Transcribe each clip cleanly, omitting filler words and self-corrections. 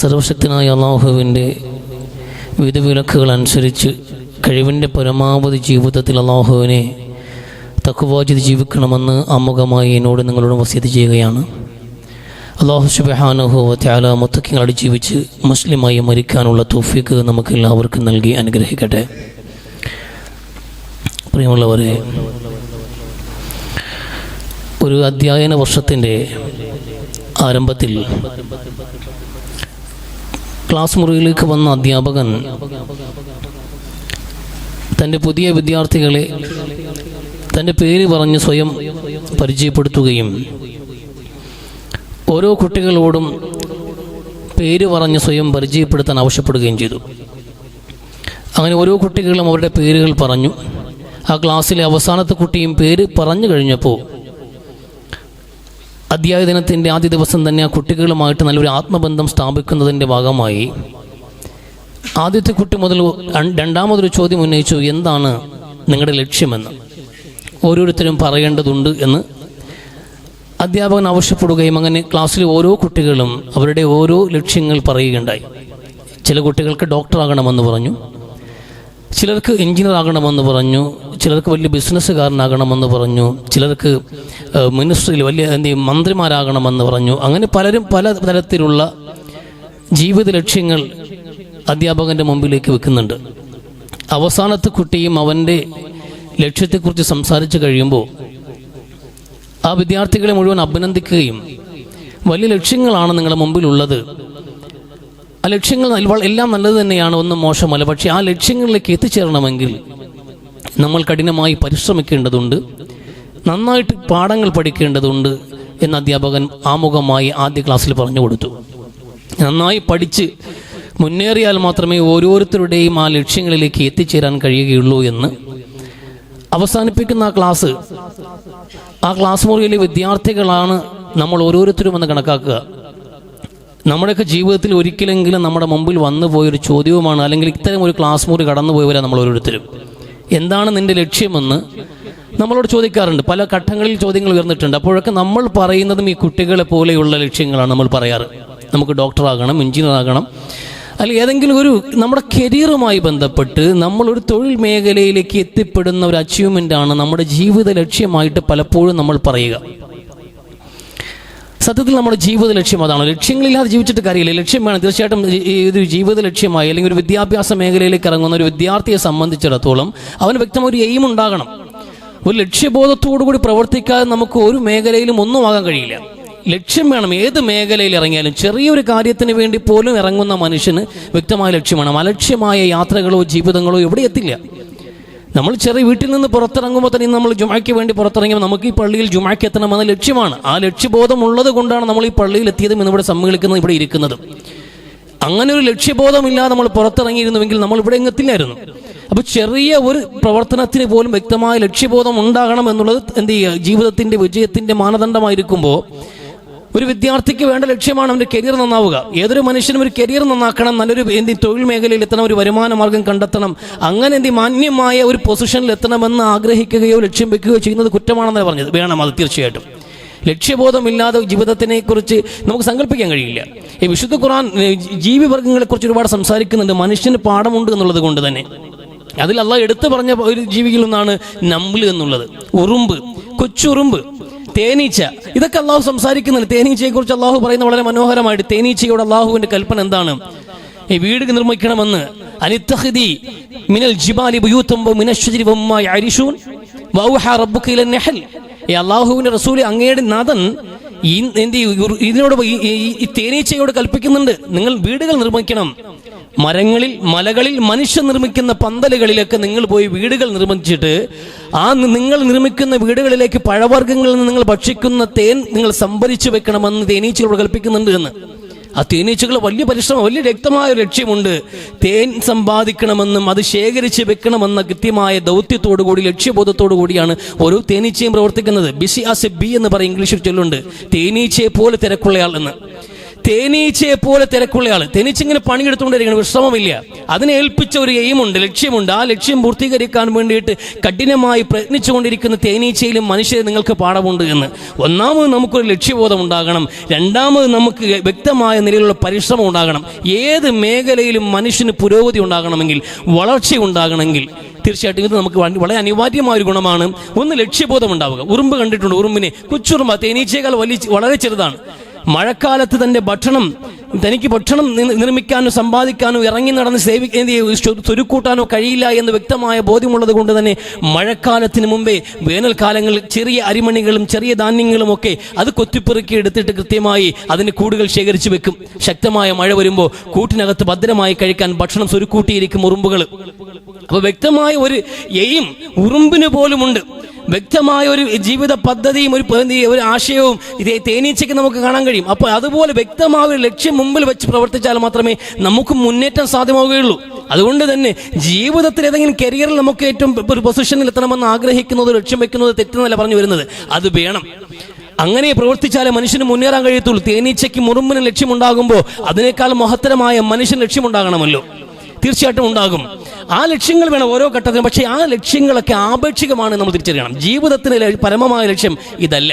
സർവശക്തനായ അള്ളാഹുവിൻ്റെ വിധിവിലക്കുകൾ അനുസരിച്ച് കഴിവിൻ്റെ പരമാവധി ജീവിതത്തിൽ അള്ളാഹുവിനെ തഖ്വ ചെയ്ത് ജീവിക്കണമെന്ന് ആമുഖമായി എന്നോട് നിങ്ങളോട് വസിയത്ത് ചെയ്യുകയാണ്. അള്ളാഹു സുബ്ഹാനഹു വ തആല മുത്തഖീങ്ങളായി ജീവിച്ച് മുസ്ലിമായി മരിക്കാനുള്ള തൗഫീഖ് നമുക്ക് എല്ലാവർക്കും നൽകി അനുഗ്രഹിക്കട്ടെ. പ്രിയമുള്ളവരെ, ഒരു അധ്യയന വർഷത്തിൻ്റെ ആരംഭത്തിൽ ക്ലാസ് മുറിയിലേക്ക് വന്ന അധ്യാപകൻ തൻ്റെ പുതിയ വിദ്യാർത്ഥികളെ തൻ്റെ പേര് പറഞ്ഞ് സ്വയം പരിചയപ്പെടുത്തുകയും ഓരോ കുട്ടികളോടും പേര് പറഞ്ഞ് സ്വയം പരിചയപ്പെടുത്താൻ ആവശ്യപ്പെടുകയും ചെയ്തു. അങ്ങനെ ഓരോ കുട്ടികളും അവരുടെ പേരുകൾ പറഞ്ഞു. ആ ക്ലാസ്സിലെ അവസാനത്തെ കുട്ടിയും പേര് പറഞ്ഞു കഴിഞ്ഞപ്പോൾ അധ്യായ ദിനത്തിൻ്റെ ആദ്യ ദിവസം തന്നെ ആ കുട്ടികളുമായിട്ട് നല്ലൊരു ആത്മബന്ധം സ്ഥാപിക്കുന്നതിൻ്റെ ഭാഗമായി ആദ്യത്തെ കുട്ടി മുതൽ രണ്ടാമതൊരു ചോദ്യം ഉന്നയിച്ചു, എന്താണ് നിങ്ങളുടെ ലക്ഷ്യമെന്ന് ഓരോരുത്തരും പറയേണ്ടതുണ്ട് എന്ന് അധ്യാപകൻ ആവശ്യപ്പെടുകയും അങ്ങനെ ക്ലാസ്സിലെ ഓരോ കുട്ടികളും അവരുടെ ഓരോ ലക്ഷ്യങ്ങൾ പറയുകയുണ്ടായി. ചില കുട്ടികൾക്ക് ഡോക്ടറാകണമെന്ന് പറഞ്ഞു, ചിലർക്ക് എഞ്ചിനീയർ ആകണമെന്ന് പറഞ്ഞു, ചിലർക്ക് വലിയ ബിസിനസ്സുകാരനാകണമെന്ന് പറഞ്ഞു, ചിലർക്ക് മിനിസ്ട്രിയിൽ വലിയ മന്ത്രിമാരാകണമെന്ന് പറഞ്ഞു. അങ്ങനെ പലരും പല തരത്തിലുള്ള ജീവിത ലക്ഷ്യങ്ങൾ അധ്യാപകൻ്റെ മുമ്പിലേക്ക് വെക്കുന്നുണ്ട്. അവസാനത്തെ കുട്ടിയും അവൻ്റെ ലക്ഷ്യത്തെക്കുറിച്ച് സംസാരിച്ചു കഴിയുമ്പോൾ ആ വിദ്യാർത്ഥികളെ മുഴുവൻ അഭിനന്ദിക്കുകയും വലിയ ലക്ഷ്യങ്ങളാണ് നിങ്ങളുടെ മുമ്പിലുള്ളത്, ആ ലക്ഷ്യങ്ങൾ എല്ലാം നല്ലത് തന്നെയാണ്, ഒന്നും മോശമല്ല, പക്ഷേ ആ ലക്ഷ്യങ്ങളിലേക്ക് എത്തിച്ചേരണമെങ്കിൽ നമ്മൾ കഠിനമായി പരിശ്രമിക്കേണ്ടതുണ്ട്, നന്നായിട്ട് പാഠങ്ങൾ പഠിക്കേണ്ടതുണ്ട് എന്ന് അധ്യാപകൻ ആമുഖമായി ആദ്യ ക്ലാസ്സിൽ പറഞ്ഞു കൊടുത്തു. നന്നായി പഠിച്ച് മുന്നേറിയാൽ മാത്രമേ ഓരോരുത്തരുടെയും ആ ലക്ഷ്യങ്ങളിലേക്ക് എത്തിച്ചേരാൻ കഴിയുകയുള്ളൂ എന്ന് അവസാനിപ്പിക്കുന്ന ആ ക്ലാസ് മുറിയിലെ വിദ്യാർത്ഥികളാണ് നമ്മൾ ഓരോരുത്തരും എന്ന് കണക്കാക്കുക. നമ്മുടെയൊക്കെ ജീവിതത്തിൽ ഒരിക്കലെങ്കിലും നമ്മുടെ മുമ്പിൽ വന്നു പോയൊരു ചോദ്യവുമാണ്, അല്ലെങ്കിൽ ഇത്തരം ഒരു ക്ലാസ് മുറി കടന്നു പോയവരാണ് നമ്മൾ ഓരോരുത്തരും. എന്താണ് നിന്റെ ലക്ഷ്യമെന്ന് നമ്മളോട് ചോദിക്കാറുണ്ട്. പല ഘട്ടങ്ങളിൽ ചോദ്യങ്ങൾ ഉയർന്നിട്ടുണ്ട്. അപ്പോഴൊക്കെ നമ്മൾ പറയുന്നതും ഈ കുട്ടികളെ പോലെയുള്ള ലക്ഷ്യങ്ങളാണ് നമ്മൾ പറയാറ്. നമുക്ക് ഡോക്ടറാകണം, എഞ്ചിനീയർ ആകണം, അല്ലെങ്കിൽ ഏതെങ്കിലും ഒരു നമ്മുടെ കരിയറുമായി ബന്ധപ്പെട്ട് നമ്മളൊരു തൊഴിൽ മേഖലയിലേക്ക് എത്തിപ്പെടുന്ന ഒരു അച്ചീവ്മെൻ്റാണ് നമ്മുടെ ജീവിത ലക്ഷ്യമായിട്ട് പലപ്പോഴും നമ്മൾ പറയുക. സത്യത്തിൽ നമ്മുടെ ജീവിത ലക്ഷ്യം അതാണ്. ലക്ഷ്യങ്ങളില്ലാതെ ജീവിച്ചിട്ട് കാര്യമില്ല. ലക്ഷ്യം വേണം. തീർച്ചയായിട്ടും ഇത് ജീവിത ലക്ഷ്യമായി അല്ലെങ്കിൽ ഒരു വിദ്യാഭ്യാസ മേഖലയിലേക്ക് ഇറങ്ങുന്ന ഒരു വിദ്യാർത്ഥിയെ സംബന്ധിച്ചിടത്തോളം അവന് വ്യക്തമായ ഒരു എയിം ഉണ്ടാകണം. ഒരു ലക്ഷ്യബോധത്തോടുകൂടി പ്രവർത്തിക്കാതെ നമുക്ക് ഒരു മേഖലയിലും ഒന്നും ആകാൻ കഴിയില്ല. ലക്ഷ്യം വേണം. ഏത് മേഖലയിൽ ഇറങ്ങിയാലും ചെറിയൊരു കാര്യത്തിന് വേണ്ടി പോലും ഇറങ്ങുന്ന മനുഷ്യന് വ്യക്തമായ ലക്ഷ്യം വേണം. അലക്ഷ്യമായ യാത്രകളോ ജീവിതങ്ങളോ എവിടെ എത്തില്ല. നമ്മൾ ചെറിയ വീട്ടിൽ നിന്ന് പുറത്തിറങ്ങുമ്പോൾ തന്നെ നമ്മൾ ജുമായ്ക്ക് വേണ്ടി പുറത്തിറങ്ങിയപ്പോൾ നമുക്ക് ഈ പള്ളിയിൽ ജുമായ്ക്ക് എത്തണമെന്ന ലക്ഷ്യമാണ്. ആ ലക്ഷ്യബോധം ഉള്ളത് കൊണ്ടാണ് നമ്മൾ ഈ പള്ളിയിൽ എത്തിയതും ഇന്നിവിടെ സമ്മേളിക്കുന്നതും ഇവിടെ ഇരിക്കുന്നതും. അങ്ങനെ ഒരു ലക്ഷ്യബോധമില്ലാതെ നമ്മൾ പുറത്തിറങ്ങിയിരുന്നുവെങ്കിൽ നമ്മൾ ഇവിടെ എത്തില്ലായിരുന്നു. അപ്പോൾ ചെറിയ ഒരു പ്രവർത്തനത്തിന് പോലും വ്യക്തമായ ലക്ഷ്യബോധം ഉണ്ടാകണം എന്നുള്ളത് എന്ത് ചെയ്യുക, ജീവിതത്തിൻ്റെ വിജയത്തിൻ്റെ മാനദണ്ഡമായിരിക്കുമ്പോൾ ഒരു വിദ്യാർത്ഥിക്ക് വേണ്ട ലക്ഷ്യമാണ് അവൻ്റെ കരിയർ നന്നാവുക. ഏതൊരു മനുഷ്യനും ഒരു കരിയർ നന്നാക്കണം, നല്ലൊരു തൊഴിൽ മേഖലയിൽ എത്തണം, ഒരു വരുമാന മാർഗം കണ്ടെത്തണം, അങ്ങനെ മാന്യമായ ഒരു പൊസിഷനിൽ എത്തണമെന്ന് ആഗ്രഹിക്കുകയോ ലക്ഷ്യം വെക്കുകയോ ചെയ്യുന്നത് കുറ്റമാണെന്നാണ് പറഞ്ഞത്. വേണം, അത് തീർച്ചയായിട്ടും. ലക്ഷ്യബോധമില്ലാതെ ജീവിതത്തിനെ കുറിച്ച് നമുക്ക് സങ്കല്പിക്കാൻ കഴിയില്ല. ഈ വിശുദ്ധ ഖുർആൻ ജീവിവർഗങ്ങളെ കുറിച്ച് ഒരുപാട് സംസാരിക്കുന്നുണ്ട്. മനുഷ്യന് പാഠമുണ്ട് എന്നുള്ളത് കൊണ്ട് തന്നെ അതിൽ അള്ളാഹ് എടുത്തു പറഞ്ഞ ഒരു ജീവികളിലൊന്നാണ് നമ്ല് എന്നുള്ളത്. ഉറുമ്പ്, കൊച്ചുറുമ്പ്, തേനീച്ച, ഇതൊക്കെ അള്ളാഹു സംസാരിക്കുന്നുണ്ട്. തേനീച്ചയെ കുറിച്ച് അള്ളാഹു പറയുന്ന വളരെ മനോഹരമായിട്ട്. തേനീച്ചയോട് അള്ളാഹുവിന്റെ കൽപ്പന എന്താണ്? ഈ വീട് നിർമ്മിക്കണമെന്ന്. അനിത്തഖിദി മിനൽ ജിബാലി ബുയൂതൻ വമിനശ്ശജരി വമ്മാ യഅരിശൂൻ വൗഹാ റബ്ബുക ഇലൻ നഹൽ. ഈ അള്ളാഹുവിന്റെ റസൂൽ, അങ്ങയുടെ നാഥൻ ഇതിനോട് ഈ തേനീച്ചയോട് കൽപ്പിക്കുന്നുണ്ട്, നിങ്ങൾ വീടുകൾ നിർമ്മിക്കണം. മരങ്ങളിൽ, മലകളിൽ മനുഷ്യൻ നിർമ്മിക്കുന്ന പന്തലുകളിലൊക്കെ നിങ്ങൾ പോയി വീടുകൾ നിർമ്മിച്ചിട്ട് ആ നിങ്ങൾ നിർമ്മിക്കുന്ന വീടുകളിലേക്ക് പഴവർഗ്ഗങ്ങളിൽ നിന്ന് നിങ്ങൾ ഭക്ഷിക്കുന്ന തേൻ നിങ്ങൾ സംഭരിച്ചു വെക്കണമെന്ന് തേനീച്ചകളോട് കൽപ്പിക്കുന്നുണ്ട് എന്ന്. ആ തേനീച്ചകൾ വലിയ പരിശ്രമം, വലിയ വ്യക്തമായ ലക്ഷ്യമുണ്ട്. തേൻ സമ്പാദിക്കണമെന്നും അത് ശേഖരിച്ച് വെക്കണമെന്ന കൃത്യമായ ദൗത്യത്തോടുകൂടി ലക്ഷ്യബോധത്തോടു കൂടിയാണ് ഓരോ തേനീച്ചയും പ്രവർത്തിക്കുന്നത്. ബിസി ആസ് എ ബി എന്ന് പറയും ഇംഗ്ലീഷിൽ ചൊല്ലുണ്ട്, തേനീച്ചയെ പോലെ തിരക്കുള്ളയാൾ എന്ന്. തേനീച്ചയെ പോലെ തിരക്കുള്ളയാൾ. തേനീച്ച ഇങ്ങനെ പണിയെടുത്തുകൊണ്ടിരിക്കണം, വിശ്രമമില്ല. അതിനെ ഏൽപ്പിച്ച ഒരു എയിമുണ്ട്, ലക്ഷ്യമുണ്ട്. ആ ലക്ഷ്യം പൂർത്തീകരിക്കാൻ വേണ്ടിയിട്ട് കഠിനമായി പ്രയത്നിച്ചുകൊണ്ടിരിക്കുന്ന തേനീച്ചയിലും മനുഷ്യരെ നിങ്ങൾക്ക് പാഠമുണ്ട് എന്ന്. ഒന്നാമത് നമുക്കൊരു ലക്ഷ്യബോധം ഉണ്ടാകണം. രണ്ടാമത് നമുക്ക് വ്യക്തമായ നിലയിലുള്ള പരിശ്രമം ഉണ്ടാകണം. ഏത് മേഖലയിലും മനുഷ്യന് പുരോഗതി ഉണ്ടാകണമെങ്കിൽ, വളർച്ച ഉണ്ടാകണമെങ്കിൽ തീർച്ചയായിട്ടും ഇത് നമുക്ക് വളരെ അനിവാര്യമായ ഒരു ഗുണമാണ്. ഒന്ന്, ലക്ഷ്യബോധം ഉണ്ടാവുക. ഉറുമ്പ് കണ്ടിട്ടുണ്ട്, ഉറുമ്പിനെ, കൊച്ചുറുമ്പ്, തേനീച്ചയേക്കാൾ വളരെ ചെറുതാണ്. മഴക്കാലത്ത് തനിക്ക് ഭക്ഷണം നിർമ്മിക്കാനോ സമ്പാദിക്കാനോ ഇറങ്ങി നടന്ന് സ്വരുക്കൂട്ടാനോ കഴിയില്ല എന്ന് വ്യക്തമായ ബോധ്യമുള്ളത് കൊണ്ട് തന്നെ മഴക്കാലത്തിന് മുമ്പേ വേനൽക്കാലങ്ങളിൽ ചെറിയ അരിമണികളും ചെറിയ ധാന്യങ്ങളും ഒക്കെ അത് കൊത്തിപ്പെറുക്കി എടുത്തിട്ട് കൃത്യമായി അതിന് കൂടുകൾ ശേഖരിച്ചു വെക്കും. ശക്തമായ മഴ വരുമ്പോൾ കൂട്ടിനകത്ത് ഭദ്രമായി കഴിക്കാൻ ഭക്ഷണം സ്വരുക്കൂട്ടിയിരിക്കും ഉറുമ്പുകൾ. അപ്പൊ വ്യക്തമായ ഒരു എയിം ഉറുമ്പിന് പോലുമുണ്ട്. വ്യക്തമായ ഒരു ജീവിത പദ്ധതിയും ഒരു ആശയവും തേനീച്ചയ്ക്ക് നമുക്ക് കാണാൻ കഴിയും. അപ്പോൾ അതുപോലെ വ്യക്തമായ ഒരു ലക്ഷ്യം മുമ്പിൽ വെച്ച് പ്രവർത്തിച്ചാൽ മാത്രമേ നമുക്ക് മുന്നേറ്റം സാധ്യമാവുകയുള്ളൂ. അതുകൊണ്ട് തന്നെ ജീവിതത്തിൽ ഏതെങ്കിലും കരിയറിൽ നമുക്ക് ഏറ്റവും ഒരു പൊസിഷനിൽ എത്തണമെന്ന് ആഗ്രഹിക്കുന്നത്, ലക്ഷ്യം വെക്കുന്നത് തെറ്റെന്നല്ല പറഞ്ഞു വരുന്നത്. അത് വേണം. അങ്ങനെ പ്രവർത്തിച്ചാലേ മനുഷ്യന് മുന്നേറാൻ കഴിയത്തുള്ളൂ. തേനീച്ചയ്ക്ക് ഉറുമ്പിന് ലക്ഷ്യമുണ്ടാകുമ്പോൾ അതിനേക്കാൾ മഹത്തരമായ മനുഷ്യന് ലക്ഷ്യമുണ്ടാകണമല്ലോ. തീർച്ചയായിട്ടും ഉണ്ടാകും. ആ ലക്ഷ്യങ്ങൾ വേണം ഓരോ ഘട്ടത്തിലും. പക്ഷേ ആ ലക്ഷ്യങ്ങളൊക്കെ ആപേക്ഷികമാണ് നമ്മൾ തിരിച്ചറിയണം. ജീവിതത്തിലെ പരമമായ ലക്ഷ്യം ഇതല്ല.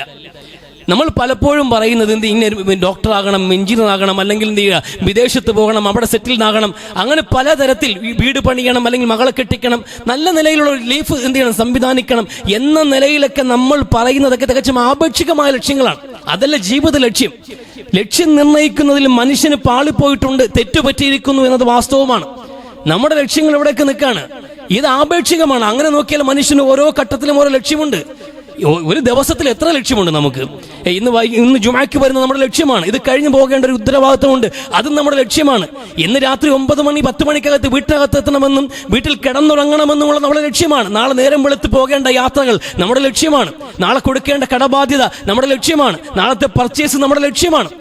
നമ്മൾ പലപ്പോഴും പറയുന്നത് ഇന്ന ഡോക്ടർ ആകണം, എഞ്ചിനീയർ ആകണം, അല്ലെങ്കിൽ എന്ത് ചെയ്യുക, വിദേശത്ത് പോകണം, അവിടെ സെറ്റിൽഡ് ആകണം, അങ്ങനെ പലതരത്തിൽ വീട് പണിയണം, അല്ലെങ്കിൽ മകളെ കെട്ടിക്കണം, നല്ല നിലയിലുള്ള ഒരു ലൈഫ് എന്ത് ചെയ്യണം, സംവിധാനിക്കണം എന്ന നിലയിലൊക്കെ നമ്മൾ പറയുന്നതൊക്കെ തികച്ചും ആപേക്ഷികമായ ലക്ഷ്യങ്ങളാണ്. അതല്ല ജീവിത ലക്ഷ്യം. ലക്ഷ്യം നിർണ്ണയിക്കുന്നതിൽ മനുഷ്യന് പാളിപ്പോയിട്ടുണ്ട്, തെറ്റുപറ്റിയിരിക്കുന്നു എന്നത് വാസ്തവമാണ്. നമ്മുടെ ലക്ഷ്യങ്ങൾ എവിടെയൊക്കെ നിൽക്കാണ്. ഇത് ആപേക്ഷികമാണ്. അങ്ങനെ നോക്കിയാൽ മനുഷ്യന് ഓരോ ഘട്ടത്തിലും ഓരോ ലക്ഷ്യമുണ്ട്. ഒരു ദിവസത്തിൽ എത്ര ലക്ഷ്യമുണ്ട് നമുക്ക്? ഇന്ന് ജുമാക്ക് വരുന്ന നമ്മുടെ ലക്ഷ്യമാണ്. ഇത് കഴിഞ്ഞു പോകേണ്ട ഒരു ഉത്തരവാദിത്തമുണ്ട്, അതും നമ്മുടെ ലക്ഷ്യമാണ്. ഇന്ന് രാത്രി 9 മണി 10 മണിക്കകത്ത് വീട്ടിനകത്ത് എത്തണമെന്നും വീട്ടിൽ കിടന്നുറങ്ങണമെന്നുമുള്ള നമ്മുടെ ലക്ഷ്യമാണ്. നാളെ നേരം വെളുത്ത് പോകേണ്ട യാത്രകൾ നമ്മുടെ ലക്ഷ്യമാണ്. നാളെ കൊടുക്കേണ്ട കടബാധ്യത നമ്മുടെ ലക്ഷ്യമാണ്. നാളത്തെ പർച്ചേസ് നമ്മുടെ ലക്ഷ്യമാണ്.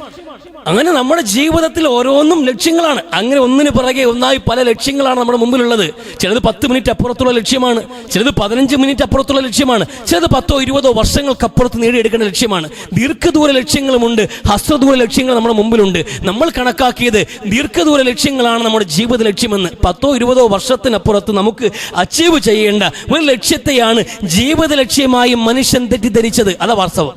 അങ്ങനെ നമ്മുടെ ജീവിതത്തിൽ ഓരോന്നും ലക്ഷ്യങ്ങളാണ്. അങ്ങനെ ഒന്നിന് പിറകെ ഒന്നായി പല ലക്ഷ്യങ്ങളാണ് നമ്മുടെ മുമ്പിലുള്ളത്. ചിലത് 10 മിനിറ്റ് അപ്പുറത്തുള്ള ലക്ഷ്യമാണ്, ചിലത് 15 മിനിറ്റ് അപ്പുറത്തുള്ള ലക്ഷ്യമാണ്, ചിലത് 10-20 വർഷങ്ങൾക്കപ്പുറത്ത് നേടിയെടുക്കേണ്ട ലക്ഷ്യമാണ്. ദീർഘദൂര ലക്ഷ്യങ്ങളുമുണ്ട്, ഹ്രസ്വദൂര ലക്ഷ്യങ്ങൾ നമ്മുടെ മുമ്പിലുണ്ട്. നമ്മൾ കണക്കാക്കിയത് ദീർഘദൂര ലക്ഷ്യങ്ങളാണ് നമ്മുടെ ജീവിത ലക്ഷ്യമെന്ന്. 10-20 വർഷത്തിനപ്പുറത്ത് നമുക്ക് അച്ചീവ് ചെയ്യേണ്ട ഒരു ലക്ഷ്യത്തെയാണ് ജീവിത ലക്ഷ്യമായി മനുഷ്യൻ തെറ്റിദ്ധരിച്ചത്. അതാ വാസ്തവം.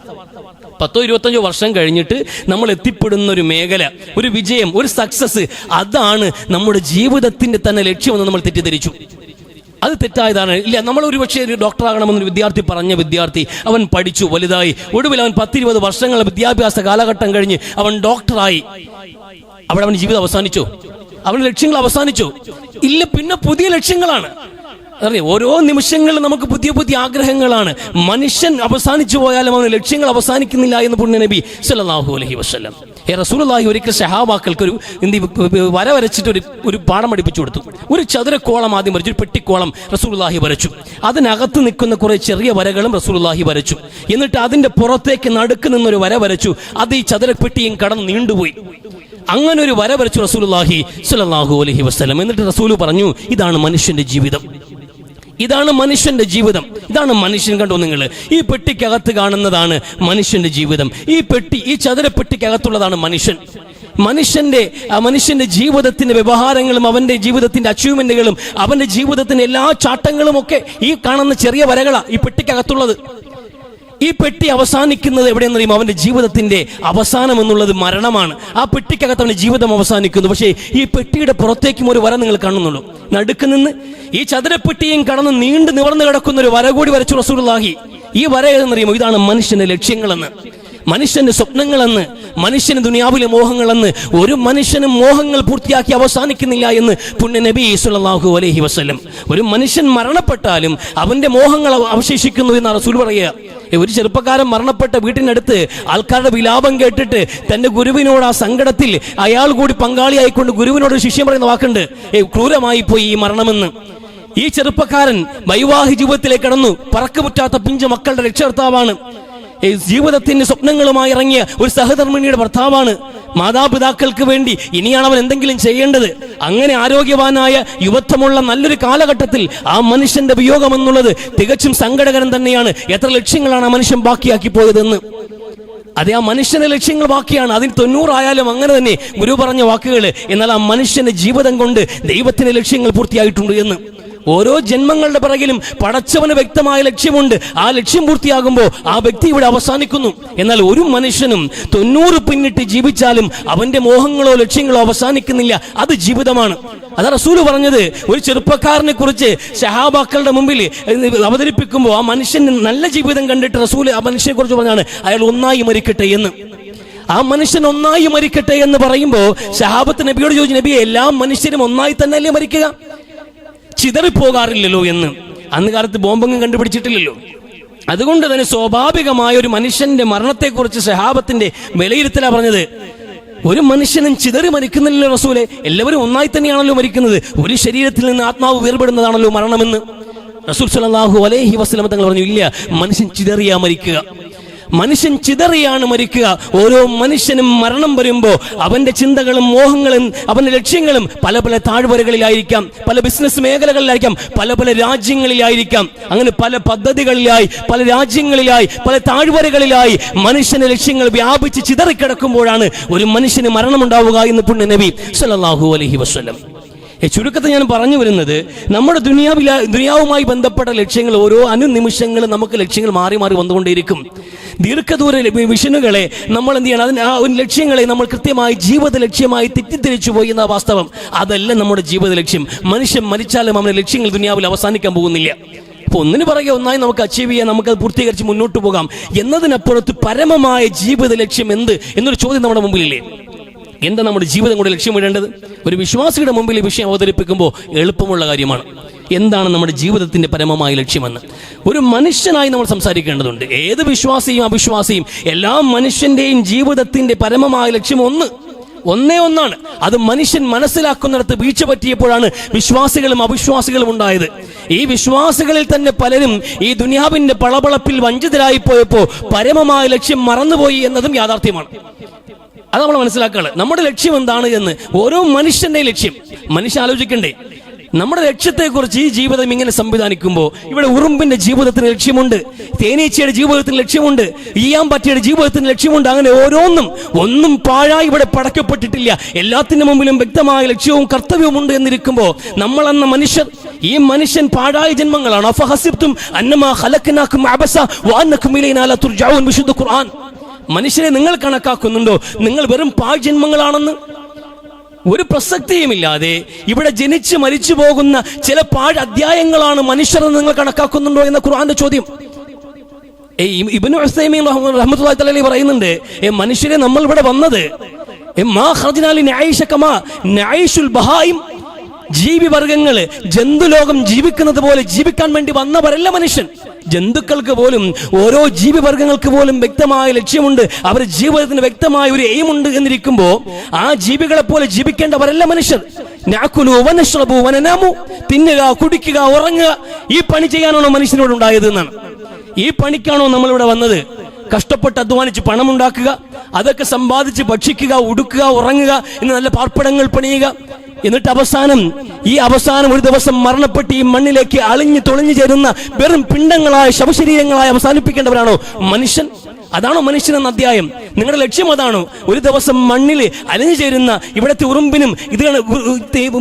10-25 വർഷം കഴിഞ്ഞിട്ട് നമ്മൾ എത്തിപ്പെടുന്ന ഒരു മേഖല, ഒരു വിജയം, ഒരു സക്സസ്, അതാണ് നമ്മുടെ ജീവിതത്തിന്റെ തന്നെ ലക്ഷ്യമെന്ന് നമ്മൾ തെറ്റിദ്ധരിച്ചു. അത് തെറ്റായതാണ്. ഇല്ല, നമ്മൾ ഒരു പക്ഷേ ഒരു ഡോക്ടർ ആകണമെന്നൊരു വിദ്യാർത്ഥി അവൻ പഠിച്ചു വലുതായി, ഒടുവിൽ അവൻ 10-20 വർഷങ്ങൾ വിദ്യാഭ്യാസ കാലഘട്ടം കഴിഞ്ഞ് അവൻ ഡോക്ടറായി. അവിടെ അവൻ ജീവിതം അവസാനിച്ചോ? അവന്റെ ലക്ഷ്യങ്ങൾ അവസാനിച്ചോ? ഇല്ല, പിന്നെ പുതിയ ലക്ഷ്യങ്ങളാണ്. ഓരോ നിമിഷങ്ങളിലും നമുക്ക് പുതിയ പുതിയ ആഗ്രഹങ്ങളാണ്. മനുഷ്യൻ അവസാനിച്ചു പോയാലും അവന് ലക്ഷ്യങ്ങൾ അവസാനിക്കുന്നില്ല എന്ന് പുണ്യ നബി സല്ലല്ലാഹു അലൈഹി വസല്ലം റസൂലുള്ളാഹി ഒരിക്കൽ സഹാബാക്കൾക്ക് വര വരച്ചിട്ട് ഒരു പാഠം പഠിപ്പിച്ചു കൊടുത്തു. ഒരു ചതുരക്കോളം ആദ്യം വരച്ചു, ഒരു പെട്ടിക്കോളം റസൂലുള്ളാഹി വരച്ചു. അതിനകത്ത് നിൽക്കുന്ന കുറെ ചെറിയ വരകളും റസൂലുള്ളാഹി വരച്ചു. എന്നിട്ട് അതിന്റെ പുറത്തേക്ക് നടുക്ക് നിന്നൊരു വര വരച്ചു. അത് ഈ ചതുരപ്പെട്ടിയും കടന്ന് നീണ്ടുപോയി. അങ്ങനെ ഒരു വര വരച്ചു റസൂലുള്ളാഹി സ്വല്ലല്ലാഹു അലൈഹി വസല്ലം. എന്നിട്ട് റസൂല് പറഞ്ഞു, ഇതാണ് മനുഷ്യന്റെ ജീവിതം, ഇതാണ് മനുഷ്യന്റെ ജീവിതം, ഇതാണ് മനുഷ്യൻ. കണ്ടോ നിങ്ങൾ, ഈ പെട്ടിക്കകത്ത് കാണുന്നതാണ് മനുഷ്യന്റെ ജീവിതം. ഈ ചതുരപ്പെട്ടിക്കകത്തുള്ളതാണ് മനുഷ്യൻ. മനുഷ്യന്റെ ജീവിതത്തിന്റെ വ്യവഹാരങ്ങളും അവന്റെ ജീവിതത്തിന്റെ അച്ചീവ്മെന്റുകളും അവന്റെ ജീവിതത്തിന്റെ എല്ലാ ചാട്ടങ്ങളും ഒക്കെ ഈ കാണുന്ന ചെറിയ വരകളാ ഈ പെട്ടിക്കകത്തുള്ളത്. ഈ പെട്ടി അവസാനിക്കുന്നത് എവിടെയെന്ന് പറയുമ്പോൾ അവന്റെ ജീവിതത്തിന്റെ അവസാനം എന്നുള്ളത് മരണമാണ്. ആ പെട്ടിക്കകത്ത് അവന്റെ ജീവിതം അവസാനിക്കുന്നു. പക്ഷേ ഈ പെട്ടിയുടെ പുറത്തേക്കും ഒരു വര നിങ്ങൾ കാണുന്നുള്ളൂ. നടുക്ക് നിന്ന് ഈ ചതുരപ്പെട്ടിയും കടന്ന് നീണ്ടു നിവർന്നു കിടക്കുന്ന ഒരു വര കൂടി വരച്ചു റസൂലുള്ളാഹി. ഈ വര ഏതെന്ന് അറിയുമോ? ഇതാണ് മനുഷ്യന്റെ ലക്ഷ്യങ്ങളെന്ന്, മനുഷ്യന്റെ സ്വപ്നങ്ങളെന്ന്, മനുഷ്യന് ദുനിയാവിലെ മോഹങ്ങളെന്ന്. ഒരു മനുഷ്യനും മോഹങ്ങൾ പൂർത്തിയാക്കി അവസാനിക്കുന്നില്ല എന്ന് പുണ്യ നബി സല്ലല്ലാഹു അലൈഹി വസല്ലം. ഒരു മനുഷ്യൻ മരണപ്പെട്ടാലും അവന്റെ മോഹങ്ങൾ അവശേഷിക്കുന്നു എന്ന് റസൂൽ പറയുക. ഒരു ചെറുപ്പക്കാരൻ മരണപ്പെട്ട വീട്ടിനടുത്ത് ആൾക്കാരുടെ വിലാപം കേട്ടിട്ട് തന്റെ ഗുരുവിനോട് ആ സങ്കടത്തിൽ അയാൾ കൂടി പങ്കാളിയായിക്കൊണ്ട് ഗുരുവിനോട് ശിഷ്യം പറയുന്ന വാക്കുണ്ട്, ക്രൂരമായി പോയി ഈ മരണമെന്ന്. ഈ ചെറുപ്പക്കാരൻ വൈവാഹിക ജീവിതത്തിലേക്ക് കടന്നു. പറക്കുമുറ്റാത്ത പിഞ്ചു മക്കളുടെ രക്ഷകർത്താവാണ്. ജീവിതത്തിന്റെ സ്വപ്നങ്ങളുമായി ഇറങ്ങിയ ഒരു സഹധർമ്മിണിയുടെ ഭർത്താവാണ്. മാതാപിതാക്കൾക്ക് വേണ്ടി ഇനിയാണ് അവൻ എന്തെങ്കിലും ചെയ്യേണ്ടത്. അങ്ങനെ ആരോഗ്യവാനായ യുവത്വമുള്ള നല്ലൊരു കാലഘട്ടത്തിൽ ആ മനുഷ്യന്റെ വിയോഗം എന്നുള്ളത് തികച്ചും സങ്കടകരം തന്നെയാണ്. എത്ര ലക്ഷ്യങ്ങളാണ് ആ മനുഷ്യൻ ബാക്കിയാക്കി പോയതെന്ന്. അതെ, ആ മനുഷ്യന്റെ ലക്ഷ്യങ്ങൾ ബാക്കിയാണ്. അതിന് 90 ആയാലും അങ്ങനെ തന്നെ ഗുരു പറഞ്ഞ വാക്കുകൾ. എന്നാൽ ആ മനുഷ്യന്റെ ജീവിതം കൊണ്ട് ദൈവത്തിന്റെ ലക്ഷ്യങ്ങൾ പൂർത്തിയായിട്ടുണ്ട് എന്ന്. ഓരോ ജന്മങ്ങളുടെ പിറകിലും പടച്ചവന് വ്യക്തമായ ലക്ഷ്യമുണ്ട്. ആ ലക്ഷ്യം പൂർത്തിയാകുമ്പോൾ ആ വ്യക്തി ഇവിടെ അവസാനിക്കുന്നു. എന്നാൽ ഒരു മനുഷ്യനും 90 പിന്നിട്ട് ജീവിച്ചാലും അവന്റെ മോഹങ്ങളോ ലക്ഷ്യങ്ങളോ അവസാനിക്കുന്നില്ല. അത് ജീവിതമാണ്. അതാ റസൂല് പറഞ്ഞത്. ഒരു ചെറുപ്പക്കാരനെ കുറിച്ച് സഹാബാക്കളുടെ മുമ്പിൽ അവതരിപ്പിക്കുമ്പോൾ ആ മനുഷ്യൻ നല്ല ജീവിതം കണ്ടിട്ട് റസൂല് ആ മനുഷ്യനെ കുറിച്ച് പറഞ്ഞാണ് അയാൾ ഒന്നായി മരിക്കട്ടെ എന്ന്. ആ മനുഷ്യൻ ഒന്നായി മരിക്കട്ടെ എന്ന് പറയുമ്പോൾ സഹാബത്ത് നബിയോട് ചോദിച്ചു, നബിയെ, എല്ലാ മനുഷ്യരും ഒന്നായി തന്നെയല്ലേ മരിക്കുക? ചിതറിപ്പോകാറില്ലല്ലോ എന്ന്. അന്ന് കാലത്ത് ബോംബൊന്നും കണ്ടുപിടിച്ചിട്ടില്ലല്ലോ. അതുകൊണ്ട് തന്നെ സ്വാഭാവികമായ ഒരു മനുഷ്യന്റെ മരണത്തെക്കുറിച്ച് സഹാബത്തിന്റെ വിലയിരുത്തലാ പറഞ്ഞത്. ഒരു മനുഷ്യനും ചിതറി മരിക്കുന്നില്ലല്ലോ റസൂലെ, എല്ലാവരും ഒന്നായി തന്നെയാണല്ലോ മരിക്കുന്നത്. ഒരു ശരീരത്തിൽ നിന്ന് ആത്മാവ് വേർപെടുന്നതാണല്ലോ മരണമെന്ന് റസൂൽ സ്വല്ലല്ലാഹു അലൈഹി വസല്ലം തങ്ങൾ പറഞ്ഞു. ഇല്ല, മനുഷ്യൻ ചിതറിയാ മരിക്കുക. മനുഷ്യൻ ചിതറിയാണ് മരിക്കുക. ഓരോ മനുഷ്യനും മരണം വരുമ്പോൾ അവന്റെ ചിന്തകളും മോഹങ്ങളും അവന്റെ ലക്ഷ്യങ്ങളും പല പല താഴ്വരകളിലായിരിക്കാം, പല ബിസിനസ് മേഖലകളിലായിരിക്കാം, പല പല രാജ്യങ്ങളിലായിരിക്കാം. അങ്ങനെ പല പദ്ധതികളിലായി, പല രാജ്യങ്ങളിലായി, പല താഴ്വരകളിലായി മനുഷ്യന്റെ ലക്ഷ്യങ്ങൾ വ്യാപിച്ച് ചിതറിക്കിടക്കുമ്പോഴാണ് ഒരു മനുഷ്യന് മരണമുണ്ടാവുക എന്ന് പുണ്യ നബി സല്ലല്ലാഹു അലൈഹി വസല്ലം. ചുരുക്കത്തിൽ ഞാൻ പറഞ്ഞു വരുന്നത്, നമ്മുടെ ദുനിയാവുമായി ബന്ധപ്പെട്ട ലക്ഷ്യങ്ങൾ ഓരോ അനുനിമിഷങ്ങളും നമുക്ക് ലക്ഷ്യങ്ങൾ മാറി മാറി വന്നുകൊണ്ടേയിരിക്കും. ദീർഘദൂര വിഷനുകളെ നമ്മൾ എന്ത് ചെയ്യണം? ആ ലക്ഷ്യങ്ങളെ നമ്മൾ കൃത്യമായി ജീവിത ലക്ഷ്യമായി തെറ്റിദ്ധരിച്ചു പോയി എന്ന വാസ്തവം. അതല്ല നമ്മുടെ ജീവിത ലക്ഷ്യം. മനുഷ്യൻ മരിച്ചാലും അവന്റെ ലക്ഷ്യങ്ങൾ ദുനിയാവിൽ അവസാനിക്കാൻ പോകുന്നില്ല. അപ്പൊ ഒന്നിന് പറയുക ഒന്നായി നമുക്ക് അച്ചീവ് ചെയ്യാം, നമുക്കത് പൂർത്തീകരിച്ച് മുന്നോട്ട് പോകാം. എന്നതിനപ്പുറത്ത് പരമമായ ജീവിത ലക്ഷ്യം എന്ത് എന്നൊരു ചോദ്യം നമ്മുടെ മുമ്പിലില്ലേ? എന്താ നമ്മുടെ ജീവിതം കൊണ്ട് ലക്ഷ്യമിടേണ്ടത്? ഒരു വിശ്വാസിയുടെ മുമ്പിൽ ഈ വിഷയം അവതരിപ്പിക്കുമ്പോൾ എളുപ്പമുള്ള കാര്യമാണ്. എന്താണ് നമ്മുടെ ജീവിതത്തിന്റെ പരമമായ ലക്ഷ്യമെന്ന് ഒരു മനുഷ്യനായി നമ്മൾ സംസാരിക്കേണ്ടതുണ്ട്. ഏത് വിശ്വാസിയും അവിശ്വാസിയും എല്ലാ മനുഷ്യന്റെയും ജീവിതത്തിന്റെ പരമമായ ലക്ഷ്യം ഒന്നേ ഒന്നാണ്. അത് മനുഷ്യൻ മനസ്സിലാക്കുന്നിടത്ത് വീഴ്ച പറ്റിയപ്പോഴാണ് വിശ്വാസികളും അവിശ്വാസികളും ഉണ്ടായത്. ഈ വിശ്വാസികളിൽ തന്നെ പലരും ഈ ദുനിയാവിന്റെ പളപളപ്പിൽ വഞ്ചിതരായി പോയപ്പോൾ പരമമായ ലക്ഷ്യം മറന്നുപോയി എന്നതും യാഥാർത്ഥ്യമാണ്. അത് നമ്മൾ മനസ്സിലാക്കാണ്. നമ്മുടെ ലക്ഷ്യം എന്താണ് എന്ന് ഓരോ മനുഷ്യന്റെ ലക്ഷ്യം മനുഷ്യൻ ആലോചിക്കണ്ടേ? നമ്മുടെ ലക്ഷ്യത്തെക്കുറിച്ച് ഈ ജീവിതം ഇങ്ങനെ സംവിധാനിക്കുമ്പോൾ ഇവിടെ ഉറുമ്പിന്റെ ജീവിതത്തിന് ലക്ഷ്യമുണ്ട്, തേനീച്ചയുടെ ജീവിതത്തിന് ലക്ഷ്യമുണ്ട്, ഈയാമ്പറ്റയുടെ ജീവിതത്തിന് ലക്ഷ്യമുണ്ട്. അങ്ങനെ ഒന്നും പാഴായി ഇവിടെ പടക്കപ്പെട്ടിട്ടില്ല. എല്ലാത്തിന്റെ മുമ്പിലും വ്യക്തമായ ലക്ഷ്യവും കർത്തവ്യവും ഉണ്ട് എന്നിരിക്കുമ്പോൾ നമ്മളെന്ന മനുഷ്യർ, ഈ മനുഷ്യൻ പാഴായ ജന്മങ്ങളാണ്. അഫഹസിബ്തും അന്നമാ ഖലഖനാകും അബസ വഅന്നകും ഇലൈനാ ലാ തുർജഊൻ. വിശുദ്ധ ഖുർആൻ. മനുഷ്യരെ നിങ്ങൾ കണക്കാക്കുന്നുണ്ടോ നിങ്ങൾ വെറും പാഴ് ജന്മങ്ങളാണെന്ന്? ഒരു പ്രസക്തിയുമില്ലാതെ ഇവിടെ ജനിച്ച് മരിച്ചു പോകുന്ന ചില പാഴ് അധ്യായങ്ങളാണ് മനുഷ്യരെന്ന് നിങ്ങൾ കണക്കാക്കുന്നുണ്ടോ എന്ന ഖുർആന്റെ ചോദ്യം. ഇബ്നു ഉസൈമീൻ റഹ്മത്തുള്ളാഹി തആല പറയുന്നുണ്ട്, മനുഷ്യരെ നമ്മൾ ഇവിടെ വന്നത് മാ ഖറജ്നാ ലിനഈശ കമാ നഈശുൽ ബഹായിം, ജീവിവർഗങ്ങള് ജന്തുലോകം ജീവിക്കുന്നത് പോലെ ജീവിക്കാൻ വേണ്ടി വന്നവരല്ല മനുഷ്യൻ. ജന്തുക്കൾക്ക് പോലും, ഓരോ ജീവിവർഗങ്ങൾക്ക് പോലും വ്യക്തമായ ലക്ഷ്യമുണ്ട്. അവരുടെ ജീവിതത്തിന് വ്യക്തമായ ഒരു എയിമുണ്ട് എന്നിരിക്കുമ്പോ ആ ജീവികളെ പോലെ ജീവിക്കേണ്ടവരല്ല മനുഷ്യർ. നഅകുലു വനശ്റബു വനനാമു, തിന്നുക, കുടിക്കുക, ഉറങ്ങുക, ഈ പണി ചെയ്യാനാണോ മനുഷ്യനോട് ഉണ്ടായത് എന്നാണ്. ഈ പണിക്കാണോ നമ്മളിവിടെ വന്നത്? കഷ്ടപ്പെട്ട് അധ്വാനിച്ച് പണമുണ്ടാക്കുക, അതൊക്കെ സമ്പാദിച്ച് ഭക്ഷിക്കുക, ഉടുക്കുക, ഉറങ്ങുക, ഇന്ന് നല്ല പാർപ്പിടങ്ങൾ പണിയുക, എന്നിട്ട് അവസാനം ഒരു ദിവസം മരണപ്പെട്ട് ഈ മണ്ണിലേക്ക് അളിഞ്ഞു തൊളിഞ്ഞു ചേരുന്ന വെറും പിണ്ടങ്ങളായ ശവശരീരങ്ങളായി അവസാനിപ്പിക്കേണ്ടവരാണോ മനുഷ്യൻ? അതാണോ മനുഷ്യൻ എന്ന അധ്യായം? നിങ്ങളുടെ ലക്ഷ്യം അതാണോ? ഒരു ദിവസം മണ്ണിൽ അലിഞ്ഞു ചേരുന്ന ഇവിടത്തെ ഉറുമ്പിനും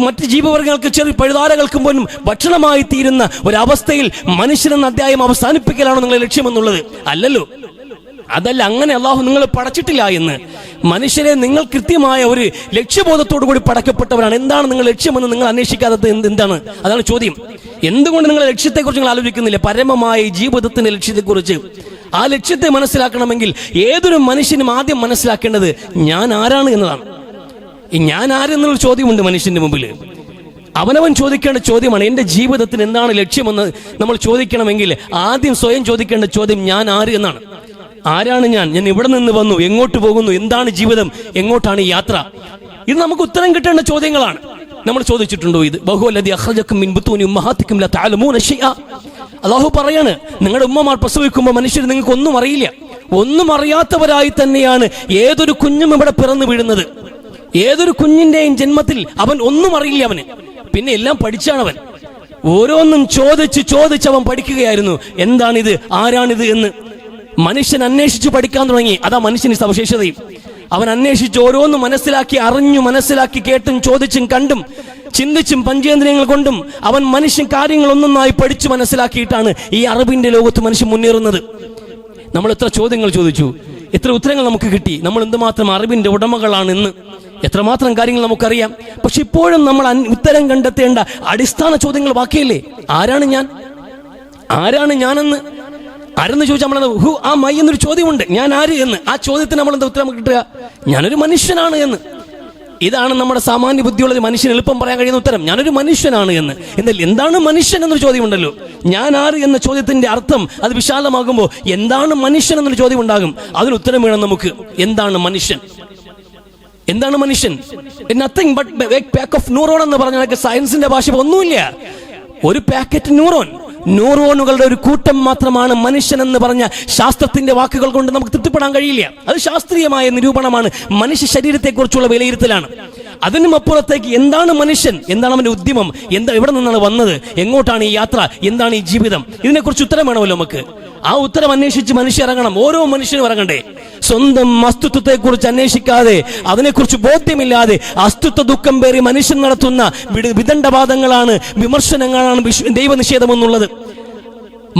മറ്റ് ജീവവർഗങ്ങൾക്ക് ചെറിയ പഴുതാരകൾക്കും പോലും ഭക്ഷണമായി തീരുന്ന ഒരവസ്ഥയിൽ മനുഷ്യൻ എന്ന അധ്യായം അവസാനിപ്പിക്കലാണോ നിങ്ങളുടെ ലക്ഷ്യമെന്നുള്ളത്? അല്ലല്ലോ. അതല്ല, അങ്ങനെ അള്ളാഹു നിങ്ങൾ പടച്ചിട്ടില്ല എന്ന്. മനുഷ്യരെ നിങ്ങൾ കൃത്യമായ ഒരു ലക്ഷ്യബോധത്തോടു കൂടി പടക്കപ്പെട്ടവരാണ്. എന്താണ് നിങ്ങൾ ലക്ഷ്യമെന്ന് നിങ്ങൾ അന്വേഷിക്കാത്തത് എന്താണ്? അതാണ് ചോദ്യം. എന്തുകൊണ്ട് നിങ്ങൾ ലക്ഷ്യത്തെക്കുറിച്ച് നിങ്ങൾ ആലോചിക്കുന്നില്ല? പരമമായ ജീവിതത്തിന്റെ ലക്ഷ്യത്തെക്കുറിച്ച്. ആ ലക്ഷ്യത്തെ മനസ്സിലാക്കണമെങ്കിൽ ഏതൊരു മനുഷ്യനും ആദ്യം മനസ്സിലാക്കേണ്ടത് ഞാൻ ആരാണ് എന്നതാണ്. ഈ ഞാൻ ആരെന്നുള്ള ചോദ്യമുണ്ട് മനുഷ്യന്റെ മുമ്പിൽ. അവനവൻ ചോദിക്കേണ്ട ചോദ്യമാണ്, എന്റെ ജീവിതത്തിന് എന്താണ് ലക്ഷ്യമെന്ന് നമ്മൾ ചോദിക്കണമെങ്കിൽ ആദ്യം സ്വയം ചോദിക്കേണ്ട ചോദ്യം ഞാൻ ആര് എന്നാണ്. ആരാണ് ഞാൻ എവിടെ നിന്ന് വന്നു, എങ്ങോട്ട് പോകുന്നു, എന്താണ് ജീവിതം, എങ്ങോട്ടാണ് ഈ യാത്ര? ഇത് നമുക്ക് ഉത്തരം കിട്ടേണ്ട ചോദ്യങ്ങളാണ്. നമ്മൾ ചോദിച്ചിട്ടുണ്ടോ ഇത്? ബഹുവല്ലദി അഖ്റജക്കും മിൻ ബുത്തൂനി ഉമ്മഹാത്തിക്കും ലാ തഅലമൂന ശൈഅ. അല്ലാഹു പറയാണ്, നിങ്ങളുടെ ഉമ്മമാർ പ്രസവിക്കുമ്പോൾ മനുഷ്യർ നിങ്ങൾക്ക് ഒന്നും അറിയില്ല. ഒന്നും അറിയാത്തവരായി തന്നെയാണ് ഏതൊരു കുഞ്ഞും ഇവിടെ പിറന്നു വീഴുന്നത്. ഏതൊരു കുഞ്ഞിന്റെയും ജന്മത്തിൽ അവൻ ഒന്നും അറിയില്ല. അവന് പിന്നെ എല്ലാം പഠിച്ചാണവൻ. ഓരോന്നും ചോദിച്ച് അവൻ പഠിക്കുകയായിരുന്നു. എന്താണിത്, ആരാണിത് എന്ന്. മനുഷ്യൻ അന്വേഷിച്ചു പഠിക്കാൻ തുടങ്ങി. അതാ മനുഷ്യന് സവിശേഷതയും. അവൻ അന്വേഷിച്ച് ഓരോന്നും മനസ്സിലാക്കി, അറിഞ്ഞു മനസ്സിലാക്കി, കേട്ടും ചോദിച്ചും കണ്ടും ചിന്തിച്ചും പഞ്ചേന്ദ്രിയങ്ങൾ കൊണ്ടും അവൻ മനുഷ്യൻ കാര്യങ്ങൾ ഒന്നൊന്നായി പഠിച്ചു മനസ്സിലാക്കിയിട്ടാണ് ഈ അറിവിന്റെ ലോകത്ത് മനുഷ്യൻ മുന്നേറുന്നത്. നമ്മൾ എത്ര ചോദ്യങ്ങൾ ചോദിച്ചു, എത്ര ഉത്തരങ്ങൾ നമുക്ക് കിട്ടി, നമ്മൾ എന്തുമാത്രം അറിവിന്റെ ഉടമകളാണ് ഇന്ന്, എത്രമാത്രം കാര്യങ്ങൾ നമുക്കറിയാം. പക്ഷെ ഇപ്പോഴും നമ്മൾ ഉത്തരം കണ്ടെത്തേണ്ട അടിസ്ഥാന ചോദ്യങ്ങൾ ബാക്കിയല്ലേ? ആരാണ് ഞാനെന്ന് ആരെന്ന് ചോദിച്ചാൽ നമ്മൾ ഹു ആ മൈ എന്നൊരു ചോദ്യമുണ്ട്. ഞാൻ ആര് എന്ന്. ആ ചോദ്യത്തിന് നമ്മൾ എന്താ ഉത്തരം കിട്ടുക? ഞാനൊരു മനുഷ്യനാണ് എന്ന്. ഇതാണ് നമ്മുടെ സാമാന്യ ബുദ്ധിയുള്ള മനുഷ്യന് എളുപ്പം പറയാൻ കഴിയുന്ന ഉത്തരം, ഞാനൊരു മനുഷ്യനാണ് എന്ന്. എന്നാൽ എന്താണ് മനുഷ്യൻ എന്നൊരു ചോദ്യമുണ്ടല്ലോ. ഞാൻ ആര് എന്ന ചോദ്യത്തിന്റെ അർത്ഥം അത് വിശാലമാകുമ്പോൾ എന്താണ് മനുഷ്യൻ എന്നൊരു ചോദ്യം ഉണ്ടാകും. അതിന് ഉത്തരം വേണം നമുക്ക്. എന്താണ് മനുഷ്യൻ? Nothing but pack of neuron എന്ന് പറഞ്ഞാൽ സയൻസിന്റെ ഭാഷ ഒന്നുമില്ല. ഒരു പാക്കറ്റ് ന്യൂറോണുകളുടെ ഒരു കൂട്ടം മാത്രമാണ് മനുഷ്യൻ എന്ന് പറഞ്ഞ ശാസ്ത്രത്തിന്റെ വാക്കുകൾ കൊണ്ട് നമുക്ക് തൃപ്തിപ്പെടാൻ കഴിയില്ല. അത് ശാസ്ത്രീയമായ നിരൂപണമാണ്, മനുഷ്യ ശരീരത്തെക്കുറിച്ചുള്ള വിലയിരുത്തലാണ്. അതിനും അപ്പുറത്തേക്ക് എന്താണ് മനുഷ്യൻ, എന്താണ് അവന്റെ ഉദ്യമം, എവിടെ നിന്നാണ് വന്നത്, എങ്ങോട്ടാണ് ഈ യാത്ര, എന്താണ് ഈ ജീവിതം, ഇതിനെക്കുറിച്ച് ഉത്തരം വേണമല്ലോ നമുക്ക്. ആ ഉത്തരം അന്വേഷിച്ച് മനുഷ്യർ ഇറങ്ങണം. ഓരോ മനുഷ്യനും ഇറങ്ങണ്ടേ. സ്വന്തം അസ്തിത്വത്തെ കുറിച്ച് അന്വേഷിക്കാതെ, അതിനെക്കുറിച്ച് ബോധ്യമില്ലാതെ അസ്തിത്വ ദുഃഖം പേറി മനുഷ്യൻ നടത്തുന്ന വിദണ്ഡവാദങ്ങളാണ്, വിമർശനങ്ങളാണ് ദൈവനിഷേധം എന്നുള്ളത്.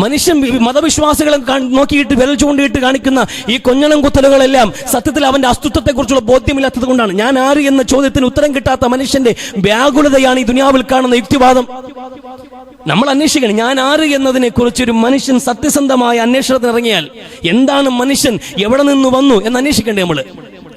മനുഷ്യൻ മതവിശ്വാസികളെ നോക്കിയിട്ട് വിരൽ ചൂണ്ടിയിട്ട് കാണിക്കുന്ന ഈ കൊഞ്ഞണം കുത്തലുകളെല്ലാം സത്യത്തിൽ അവന്റെ അസ്തിത്വത്തെക്കുറിച്ചുള്ള ബോധ്യമില്ലാത്തത് കൊണ്ടാണ്. ഞാൻ ആര് എന്ന ചോദ്യത്തിന് ഉത്തരം കിട്ടാത്ത മനുഷ്യന്റെ വ്യാകുലതയാണ് ഈ ദുനിയാവിൽ കാണുന്ന യുക്തിവാദം. നമ്മൾ അന്വേഷിക്കണം ഞാൻ ആര് എന്നതിനെ കുറിച്ച്. ഒരു മനുഷ്യൻ സത്യസന്ധമായ അന്വേഷണത്തിന് ഇറങ്ങിയാൽ എന്താണ് മനുഷ്യൻ, എവിടെ നിന്ന് വന്നു എന്ന് അന്വേഷിക്കണ്ടേ നമ്മൾ.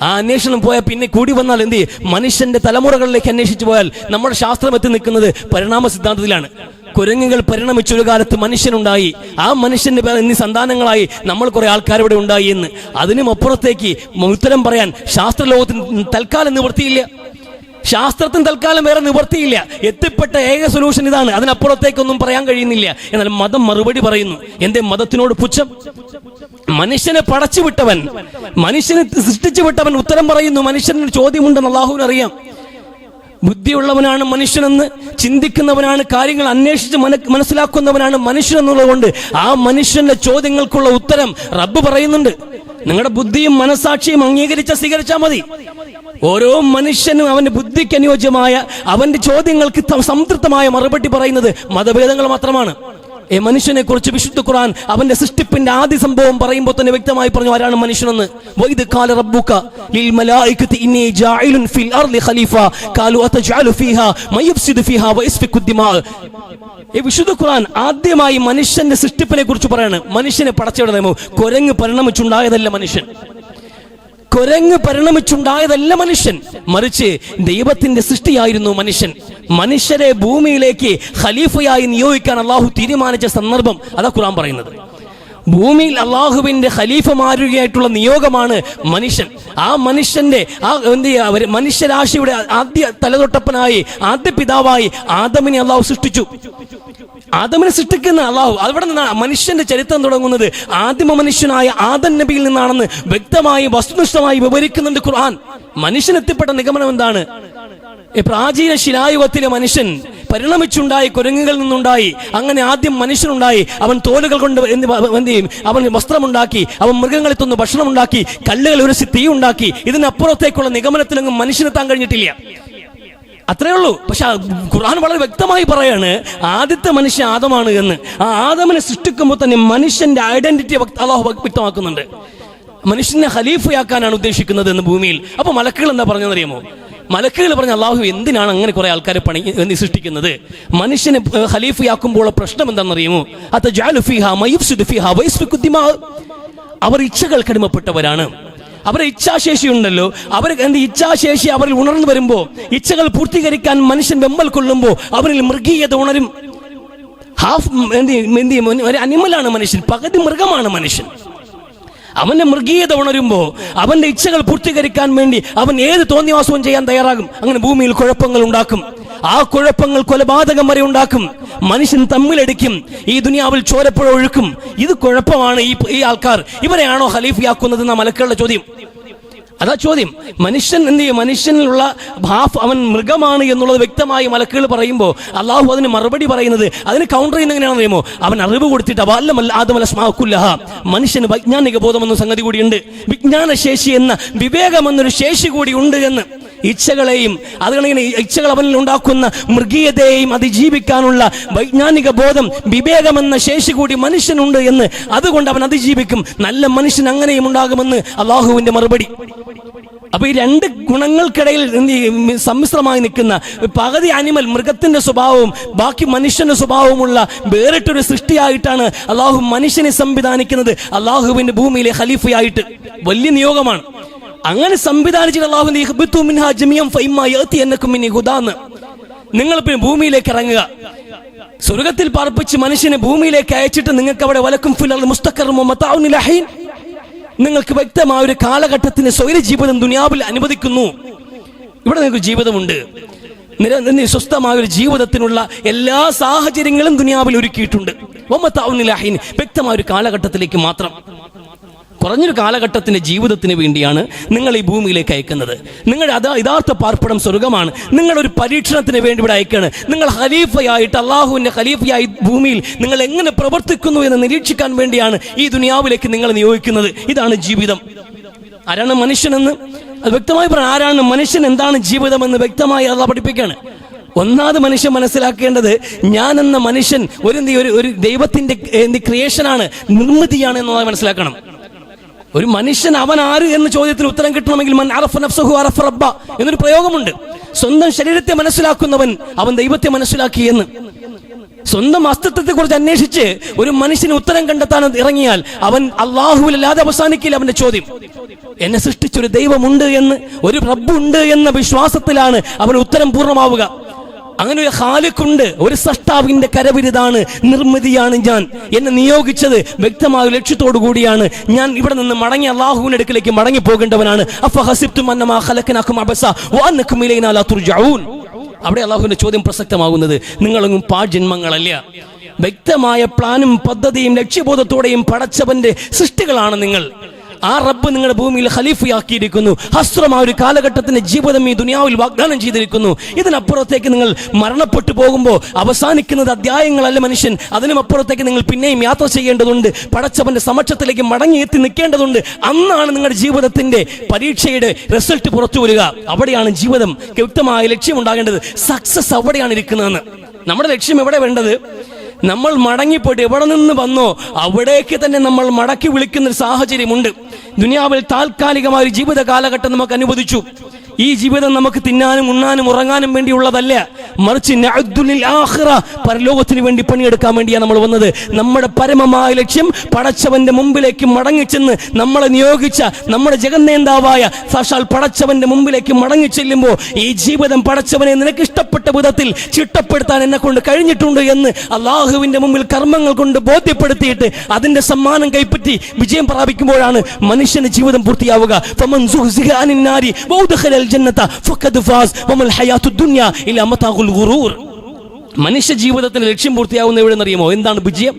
ആ അന്വേഷണം പോയാൽ പിന്നെ കൂടി വന്നാൽ എന്ത് ചെയ്യും? മനുഷ്യന്റെ തലമുറകളിലേക്ക് അന്വേഷിച്ചു പോയാൽ നമ്മുടെ ശാസ്ത്രം എത്തി നിൽക്കുന്നത് പരിണാമ സിദ്ധാന്തത്തിലാണ്. കുരങ്ങുകൾ പരിണമിച്ചൊരു കാലത്ത് മനുഷ്യനുണ്ടായി, ആ മനുഷ്യന്റെ എന്നീ സന്താനങ്ങളായി നമ്മൾ കുറെ ആൾക്കാരിവിടെ ഉണ്ടായി എന്ന്. അതിനും അപ്പുറത്തേക്ക് ഉത്തരം പറയാൻ ശാസ്ത്രലോകത്തിന് തൽക്കാലം നിവൃത്തിയില്ല. ശാസ്ത്രത്തിന് തൽക്കാലം വേറെ നിവൃത്തിയില്ല. എത്തിപ്പെട്ട ഏക സൊല്യൂഷൻ ഇതാണ്, അതിനപ്പുറത്തേക്കൊന്നും പറയാൻ കഴിയുന്നില്ല. എന്നാൽ മതം മറുപടി പറയുന്നു. എന്റെ മതത്തിനോട് പുച്ഛം? മനുഷ്യനെ പടച്ചുവിട്ടവൻ, മനുഷ്യനെ സൃഷ്ടിച്ചു വിട്ടവൻ ഉത്തരം പറയുന്നു. മനുഷ്യന് ചോദ്യമുണ്ടെന്ന് അല്ലാഹുവിന് അറിയാം. ബുദ്ധിയുള്ളവനാണ് മനുഷ്യനെന്ന്, ചിന്തിക്കുന്നവനാണ്, കാര്യങ്ങൾ അന്വേഷിച്ച് മനസ്സിലാക്കുന്നവനാണ് മനുഷ്യൻ എന്നുള്ളതുകൊണ്ട് ആ മനുഷ്യന്റെ ചോദ്യങ്ങൾക്കുള്ള ഉത്തരം റബ്ബ് പറയുന്നുണ്ട്. നിങ്ങളുടെ ബുദ്ധിയും മനസാക്ഷിയും സ്വീകരിച്ചാൽ മതി. ഓരോ മനുഷ്യനും അവന്റെ ബുദ്ധിക്ക് അനുയോജ്യമായ അവന്റെ ചോദ്യങ്ങൾക്ക് സംതൃപ്തമായ മറുപടി പറയുന്നത് മതഭേദങ്ങൾ മാത്രമാണ്. മനുഷ്യനെ കുറിച്ച് വിശുദ്ധ ഖുർആൻ അവന്റെ സൃഷ്ടിപ്പിന്റെ ആദ്യ സംഭവം പറയുമ്പോൾ തന്നെ വ്യക്തമായി പറഞ്ഞു ആരാണ് മനുഷ്യനെന്ന്. വഇദ് ഖാല റബ്ബുക ലിൽ മലായികതി ഇന്നി ജാഇലുൻ ഫിൽ അർളി ഖലീഫ ഖാലു അതജഅലു ഫീഹാ മയഫ്സിദു ഫീഹാ വയസ്ഫികു ദിമാ. വിശുദ്ധ ഖുർആൻ ആദ്യമായി മനുഷ്യന്റെ സൃഷ്ടിപ്പിനെ കുറിച്ച് പറയാണ്. മനുഷ്യനെ പടച്ചവിടുന്നോ? കുരങ്ങ് പരിണമിച്ചുണ്ടായതല്ല മനുഷ്യൻ. കുരങ്ങ് പരിണമിച്ചുണ്ടായതല്ല മനുഷ്യൻ, മറിച്ച് ദൈവത്തിന്റെ സൃഷ്ടിയായിരുന്നു മനുഷ്യൻ. മനുഷ്യരെ ഭൂമിയിലേക്ക് ഖലീഫയായി നിയോഗിക്കാൻ അള്ളാഹു തീരുമാനിച്ച സന്ദർഭം അതാ ഖുർആൻ പറയുന്നത്. ഭൂമിയിൽ അള്ളാഹുവിന്റെ ഖലീഫമാരുകയായിട്ടുള്ള നിയോഗമാണ് മനുഷ്യൻ. ആ മനുഷ്യന്റെ മനുഷ്യരാശിയുടെ ആദ്യ തലതൊട്ടപ്പനായി, ആദ്യ പിതാവായി ആദമിനെ അള്ളാഹു സൃഷ്ടിച്ചു. ആദമിനെ സൃഷ്ടിക്കുന്ന അള്ളാഹു അവിടെ നിന്നാണ് മനുഷ്യന്റെ ചരിത്രം തുടങ്ങുന്നത്. ആദിമ മനുഷ്യനായ ആദം നബിയിൽ നിന്നാണെന്ന് വ്യക്തമായി വസ്തുനിഷ്ഠമായി വിവരിക്കുന്നുണ്ട് ഖുർആൻ. മനുഷ്യൻ എത്തിപ്പെട്ട നിഗമനം എന്താണ്? പ്രാചീന ശിലായുഗത്തിലെ മനുഷ്യൻ പരിണമിച്ചുണ്ടായി, കുരങ്ങുകളിൽ നിന്നുണ്ടായി. അങ്ങനെ ആദ്യം മനുഷ്യനുണ്ടായി. അവൻ തോലുകൾ കൊണ്ട് എന്ത് ചെയ്യും? അവൻ വസ്ത്രമുണ്ടാക്കി, അവൻ മൃഗങ്ങളെ തൊന്ന് ഭക്ഷണം ഉണ്ടാക്കി, കല്ലുകൾ ഉരസി തീ ഉണ്ടാക്കി. ഇതിനപ്പുറത്തേക്കുള്ള നിഗമനത്തിലൊന്നും മനുഷ്യനെത്താൻ കഴിഞ്ഞിട്ടില്ല. അത്രേ ഉള്ളൂ. പക്ഷെ ഖുർആൻ വളരെ വ്യക്തമായി പറയാണ് ആദ്യത്തെ മനുഷ്യൻ ആദമാണ് എന്ന്. ആ ആദമിനെ സൃഷ്ടിക്കുമ്പോൾ തന്നെ മനുഷ്യന്റെ ഐഡന്റിറ്റി അല്ലാഹു വ്യക്തമാക്കുന്നുണ്ട്. മനുഷ്യനെ ഖലീഫയാക്കാനാണ് ഉദ്ദേശിക്കുന്നത് എന്ന് ഭൂമിയിൽ. അപ്പൊ മലക്കുകൾ എന്താ പറഞ്ഞതെന്നറിയാമോ? മലക്കുകൾ പറഞ്ഞ അല്ലാഹു എന്തിനാണ് അങ്ങനെ കുറെ ആൾക്കാരെ സൃഷ്ടിക്കുന്നത്? മനുഷ്യനെ ഖലീഫയാക്കുമ്പോൾ പ്രശ്നം എന്താണെന്നറിയുമോ? അതജഅലു ഫീഹാ മയഫ്സിദു ഫീഹാ വയസ്ഫികു ദിമാ. അവർ ഇച്ഛകൾക്ക് അടിമപ്പെട്ടവരാണ്. അവരുടെ ഇച്ഛാശേഷി ഉണ്ടല്ലോ, ഇച്ഛാശേഷി അവരിൽ ഉണർന്നു വരുമ്പോ, ഇച്ഛകൾ പൂർത്തീകരിക്കാൻ മനുഷ്യൻ വെമ്പൽ കൊള്ളുമ്പോ അവരിൽ മൃഗീയത ഉണരും. ഒരു അനിമലാണ് മനുഷ്യൻ, പകുതി മൃഗമാണ് മനുഷ്യൻ. അവന്റെ മൃഗീയത ഉണരുമ്പോ അവന്റെ ഇച്ഛകൾ പൂർത്തീകരിക്കാൻ വേണ്ടി അവൻ ഏത് തോന്നിവാസവും ചെയ്യാൻ തയ്യാറാകും. അങ്ങനെ ഭൂമിയിൽ കുഴപ്പങ്ങൾ ഉണ്ടാക്കും. ആ കുഴപ്പങ്ങൾ കൊലപാതകം വരെ ഉണ്ടാക്കും. മനുഷ്യൻ തമ്മിലടിക്കും. ഈ ദുനിയാവിൽ ചോരപ്പുഴ ഒഴുക്കും. ഇത് കുഴപ്പമാണ് ഈ ആൾക്കാർ. ഇവരെയാണോ ഖലീഫയാക്കുന്നത് എന്ന മലക്കുകളുടെ ചോദ്യം. അതാ ചോദ്യം. മനുഷ്യൻ എന്ത് ചെയ്യും? മനുഷ്യനിലുള്ള അവൻ മൃഗമാണ് എന്നുള്ളത് വ്യക്തമായി മലക്കുകൾ പറയുമ്പോൾ അള്ളാഹു അതിന് മറുപടി പറയുന്നത്, അതിന് കൗണ്ടർ ചെയ്യുന്ന എങ്ങനെയാണെന്ന് അറിയുമോ? അവൻ അറിവ് കൊടുത്തിട്ട് മനുഷ്യന് വൈജ്ഞാനിക ബോധം എന്ന സംഗതി കൂടിയുണ്ട്, വിജ്ഞാനശേഷി എന്ന വിവേകം എന്നൊരു ശേഷി കൂടി ഉണ്ട് എന്ന്. ഇച്ഛകളെയും അതുകളിങ്ങനെ ഇച്ഛകൾ അവനിൽ ഉണ്ടാക്കുന്ന മൃഗീയതയെയും അതിജീവിക്കാനുള്ള വൈജ്ഞാനിക ബോധം, വിവേകം എന്ന ശേഷി കൂടി മനുഷ്യനുണ്ട് എന്ന്. അതുകൊണ്ട് അവൻ അതിജീവിക്കും. നല്ല മനുഷ്യൻ അങ്ങനെയും ഉണ്ടാകുമെന്ന് അള്ളാഹുവിന്റെ മറുപടി. അപ്പൊ ഈ രണ്ട് ഗുണങ്ങൾക്കിടയിൽ സമ്മിശ്രമായി നിൽക്കുന്ന പകുതി അനിമൽ, മൃഗത്തിന്റെ സ്വഭാവവും ബാക്കി മനുഷ്യന്റെ സ്വഭാവമുള്ള വേറിട്ടൊരു സൃഷ്ടിയായിട്ടാണ് അള്ളാഹു മനുഷ്യനെ സംവിധാനിക്കുന്നത്. അള്ളാഹുവിന്റെ ഭൂമിയിലെ ഖലീഫയായിട്ട് വലിയ നിയോഗമാണ്. അങ്ങനെ സംവിധാനിച്ചിട്ട് അള്ളാഹു നിങ്ങൾ പിന്നെ ഭൂമിയിലേക്ക് ഇറങ്ങുക, സ്വർഗത്തിൽ പാർപ്പിച്ച് മനുഷ്യനെ ഭൂമിയിലേക്ക് അയച്ചിട്ട് നിങ്ങൾക്ക് അവിടെ വലക്കും നിങ്ങൾക്ക് വ്യക്തമായ ഒരു കാലഘട്ടത്തിന് സ്വൈര ജീവിതം ദുനിയാവിൽ അനുവദിക്കുന്നു. ഇവിടെ നിങ്ങൾക്ക് ജീവിതമുണ്ട്, സ്വസ്ഥമായ ഒരു ജീവിതത്തിനുള്ള എല്ലാ സാഹചര്യങ്ങളും ദുനിയാവിൽ ഒരുക്കിയിട്ടുണ്ട്. വ്യക്തമായ ഒരു കാലഘട്ടത്തിലേക്ക് മാത്രം, കുറഞ്ഞൊരു കാലഘട്ടത്തിന്റെ ജീവിതത്തിന് വേണ്ടിയാണ് നിങ്ങൾ ഈ ഭൂമിയിലേക്ക് അയക്കുന്നത്. നിങ്ങളുടെ യഥാർത്ഥ പാർപ്പിടം സ്വർഗമാണ്. നിങ്ങളൊരു പരീക്ഷണത്തിന് വേണ്ടി ഇവിടെ അയക്കാണ്. നിങ്ങൾ ഖലീഫയായിട്ട്, അള്ളാഹുവിന്റെ ഖലീഫയായി ഭൂമിയിൽ നിങ്ങൾ എങ്ങനെ പ്രവർത്തിക്കുന്നു എന്ന് നിരീക്ഷിക്കാൻ വേണ്ടിയാണ് ഈ ദുനിയാവിലേക്ക് നിങ്ങൾ നിയോഗിക്കുന്നത്. ഇതാണ് ജീവിതം. ആരാണ് മനുഷ്യനെന്ന് അത് വ്യക്തമായി പറയാം. ആരാണ് മനുഷ്യൻ, എന്താണ് ജീവിതമെന്ന് വ്യക്തമായി അള്ളാഹ് പഠിപ്പിക്കുകയാണ്. ഒന്നാമത് മനുഷ്യൻ മനസ്സിലാക്കേണ്ടത്, ഞാൻ എന്ന മനുഷ്യൻ ഒരു ദൈവത്തിന്റെ ക്രിയേഷനാണ്, നിർമ്മിതിയാണ് എന്നതായി മനസ്സിലാക്കണം. ഒരു മനുഷ്യൻ അവൻ ആര് എന്ന ചോദ്യത്തിന് ഉത്തരം കിട്ടണമെങ്കിൽ മൻ അറഫ നഫ്സഹു അറഫ റബ്ബ എന്നൊരു പ്രയോഗമുണ്ട്. സ്വന്തം ശരീരത്തെ മനസ്സിലാക്കുന്നവൻ അവൻ ദൈവത്തെ മനസ്സിലാക്കി എന്ന്. സ്വന്തം അസ്തിത്വത്തെ കുറിച്ച് അന്വേഷിച്ച് ഒരു മനുഷ്യന് ഉത്തരം കണ്ടെത്താൻ ഇറങ്ങിയാൽ അവൻ അല്ലാഹുവിലല്ലാതെ അവസാനിക്കില്ല അവന്റെ ചോദ്യം. എന്നെ സൃഷ്ടിച്ചൊരു ദൈവമുണ്ട് എന്ന്, ഒരു റബ്ബുണ്ട് എന്ന വിശ്വാസത്തിലാണ് അവൻ ഉത്തരം പൂർണ്ണമാവുക. അങ്ങനെ ഒരു ഖാലിഖുണ്ട്, ഒരു സൃഷ്ടാവിന്റെ കരവിരുതാണ്, നിർമ്മിതിയാണ് ഞാൻ, എന്നെ നിയോഗിച്ചത് വ്യക്തമായ ലക്ഷ്യത്തോടു കൂടിയാണ്. ഞാൻ ഇവിടെ നിന്ന് മടങ്ങി അല്ലാഹുവിന്റെ അടുക്കലേക്ക് മടങ്ങി പോകേണ്ടവനാണ്. അഫഹസിബ്തും അന്നമാ ഖലഖനാകും അബസ വഅന്നകും ഇലൈനാ ലാ തുർജഊൻ. അവിടെ അല്ലാഹുവിന്റെ ചോദ്യം പ്രസക്തമാകുന്നത്, നിങ്ങളൊന്നും പാഴ്ജന്മങ്ങളല്ല, വ്യക്തമായ പ്ലാനും പദ്ധതിയും ലക്ഷ്യബോധത്തോടെയും പടച്ചവന്റെ സൃഷ്ടികളാണ് നിങ്ങൾ. ആ റബ്ബ് നിങ്ങളുടെ ഭൂമിയിൽ ഖലീഫയാക്കിയിരിക്കുന്നു. ഹസ്രമായ ഒരു കാലഘട്ടത്തിന്റെ ജീവിതം ഈ ദുനിയാവിൽ വാഗ്ദാനം ചെയ്തിരിക്കുന്നു. ഇതിനപ്പുറത്തേക്ക് നിങ്ങൾ മരണപ്പെട്ടു പോകുമ്പോൾ അവസാനിക്കുന്നത് അധ്യായങ്ങളല്ല മനുഷ്യൻ, അതിനും അപ്പുറത്തേക്ക് നിങ്ങൾ പിന്നെയും യാത്ര ചെയ്യേണ്ടതുണ്ട്. പടച്ചവന്റെ സമക്ഷത്തിലേക്ക് മടങ്ങിയെത്തി നിൽക്കേണ്ടതുണ്ട്. അന്നാണ് നിങ്ങളുടെ ജീവിതത്തിന്റെ പരീക്ഷയുടെ റിസൾട്ട് പുറത്തു വരിക. അവിടെയാണ് ജീവിതം വ്യക്തമായ ലക്ഷ്യം ഉണ്ടാകേണ്ടത്. സക്സസ് അവിടെയാണ് ഇരിക്കുന്നതെന്ന്. നമ്മുടെ ലക്ഷ്യം എവിടെ വേണ്ടത്? നമ്മൾ മടങ്ങിപ്പോയിട്ട് എവിടെ നിന്ന് വന്നോ അവിടേക്ക് തന്നെ നമ്മൾ മടക്കി വിളിക്കുന്ന ഒരു സാഹചര്യമുണ്ട്. ദുനിയാവിൽ താൽക്കാലികമായ ഒരു ജീവിത കാലഘട്ടം നമുക്ക് അനുവദിച്ചു. ഈ ജീവിതം നമുക്ക് തിന്നാനും ഉണ്ണാനും ഉറങ്ങാനും വേണ്ടിയുള്ളതല്ല, മറിച്ച് പരലോകത്തിന് വേണ്ടി പണിയെടുക്കാൻ വേണ്ടിയാണ് നമ്മൾ വന്നത്. നമ്മുടെ പരമമായ ലക്ഷ്യം പടച്ചവന്റെ മുമ്പിലേക്ക് മടങ്ങിച്ചെന്ന് നമ്മളെ നിയോഗിച്ച നമ്മുടെ ജഗന്നേന്താവായ സാക്ഷാൽ പടച്ചവന്റെ മുമ്പിലേക്ക് മടങ്ങിച്ചെല്ലുമ്പോൾ ഈ ജീവിതം പടച്ചവനെ നിനക്ക് ഇഷ്ടപ്പെട്ട വിധത്തിൽ ചിട്ടപ്പെടുത്താൻ എന്നെ കൊണ്ട് കഴിഞ്ഞിട്ടുണ്ട് എന്ന് അള്ളാഹുവിന്റെ മുമ്പിൽ കർമ്മങ്ങൾ കൊണ്ട് ബോധ്യപ്പെടുത്തിയിട്ട് അതിന്റെ സമ്മാനം കൈപ്പറ്റി വിജയം പ്രാപിക്കുമ്പോഴാണ് മനുഷ്യന്റെ ജീവിതം പൂർത്തിയാവുക. മനുഷ്യ ജീവിതത്തിന്റെ ലക്ഷ്യം പൂർത്തിയാവുന്ന എവിടെന്നറിയുമോ? എന്താണ് വിജയം?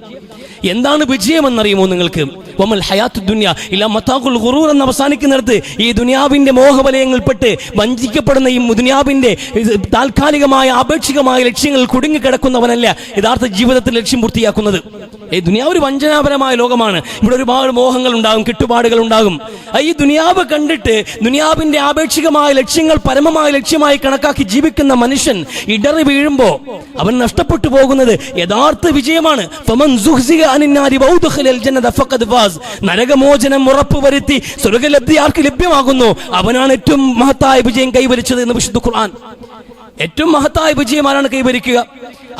എന്താണ് വിജയം എന്നറിയുമോ നിങ്ങൾക്ക്? വമൽ ഹയാത്തു ദുനിയ ഇല്ലാ മതാഉൽ ഗുറൂർ എന്ന് അവസാനിക്കുന്നിടത്ത് ഈ ദുനിയാവിന്റെ മോഹവലയങ്ങളിൽപ്പെട്ട് വഞ്ചിക്കപ്പെടുന്ന ഈ ദുനിയാവിന്റെ താൽക്കാലികമായ ആപേക്ഷികമായ ലക്ഷ്യങ്ങൾ കുടുങ്ങിക്കിടക്കുന്നവനല്ല യഥാർത്ഥ ജീവിതത്തിൽ ലക്ഷ്യം പൂർത്തിയാക്കുന്നത്. ഈ ദുനിയാവ് ഒരു വഞ്ചനാപരമായ ലോകമാണ്. ഇവിടെ ഒരുപാട് മോഹങ്ങൾ ഉണ്ടാകും, കെട്ടുപാടുകൾ ഉണ്ടാകും. ഈ ദുനിയാവ് കണ്ടിട്ട് ദുനിയാവിന്റെ ആപേക്ഷികമായ ലക്ഷ്യങ്ങൾ പരമമായ ലക്ഷ്യമായി കണക്കാക്കി ജീവിക്കുന്ന മനുഷ്യൻ ഇടറി വീഴുമ്പോ അവൻ നഷ്ടപ്പെട്ടു പോകുന്നത് യഥാർത്ഥ വിജയമാണ്. നരകമോചനം ഉറപ്പുവരുത്തി സ്വർഗലബ്ധി ആർക്ക് ലഭ്യമാകുന്നു അവനാണ് ഏറ്റവും മഹത്തായ വിജയം കൈവരിച്ചത് എന്ന് വിശുദ്ധ ഖുർആൻ. ഏറ്റവും മഹത്തായ വിജയം ആരാണ് കൈവരിക്കുക?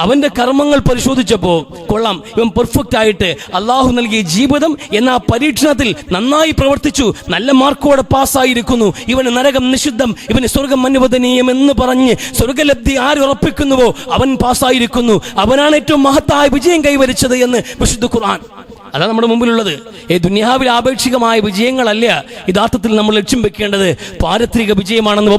അവന്റെ കർമ്മങ്ങൾ പരിശോധിച്ചപ്പോ കൊള്ളാം, ഇവൻ പെർഫെക്റ്റ് ആയിട്ട് അള്ളാഹു നൽകിയ ജീവിതം എന്ന പരീക്ഷണത്തിൽ നന്നായി പ്രവർത്തിച്ചു, നല്ല മാർക്കോടെ പാസ്സായിരിക്കുന്നു, ഇവന് നരകം നിഷിദ്ധം, ഇവന് സ്വർഗം അനുവദനീയം എന്ന് പറഞ്ഞ് സ്വർഗലബ്ധി ആര് ഉറപ്പിക്കുന്നുവോ അവൻ പാസ്സായിരിക്കുന്നു, അവനാണ് ഏറ്റവും മഹത്തായ വിജയം കൈവരിച്ചത് എന്ന് വിശുദ്ധ ഖുർആൻ. അതാണ് നമ്മുടെ മുമ്പിലുള്ളത്. ദുനിയാവിൽ ആപേക്ഷികമായ വിജയങ്ങളല്ല യഥാർത്ഥത്തിൽ നമ്മൾ ലക്ഷ്യം വെക്കേണ്ടത്, പാരത്രിക വിജയമാണെന്ന്.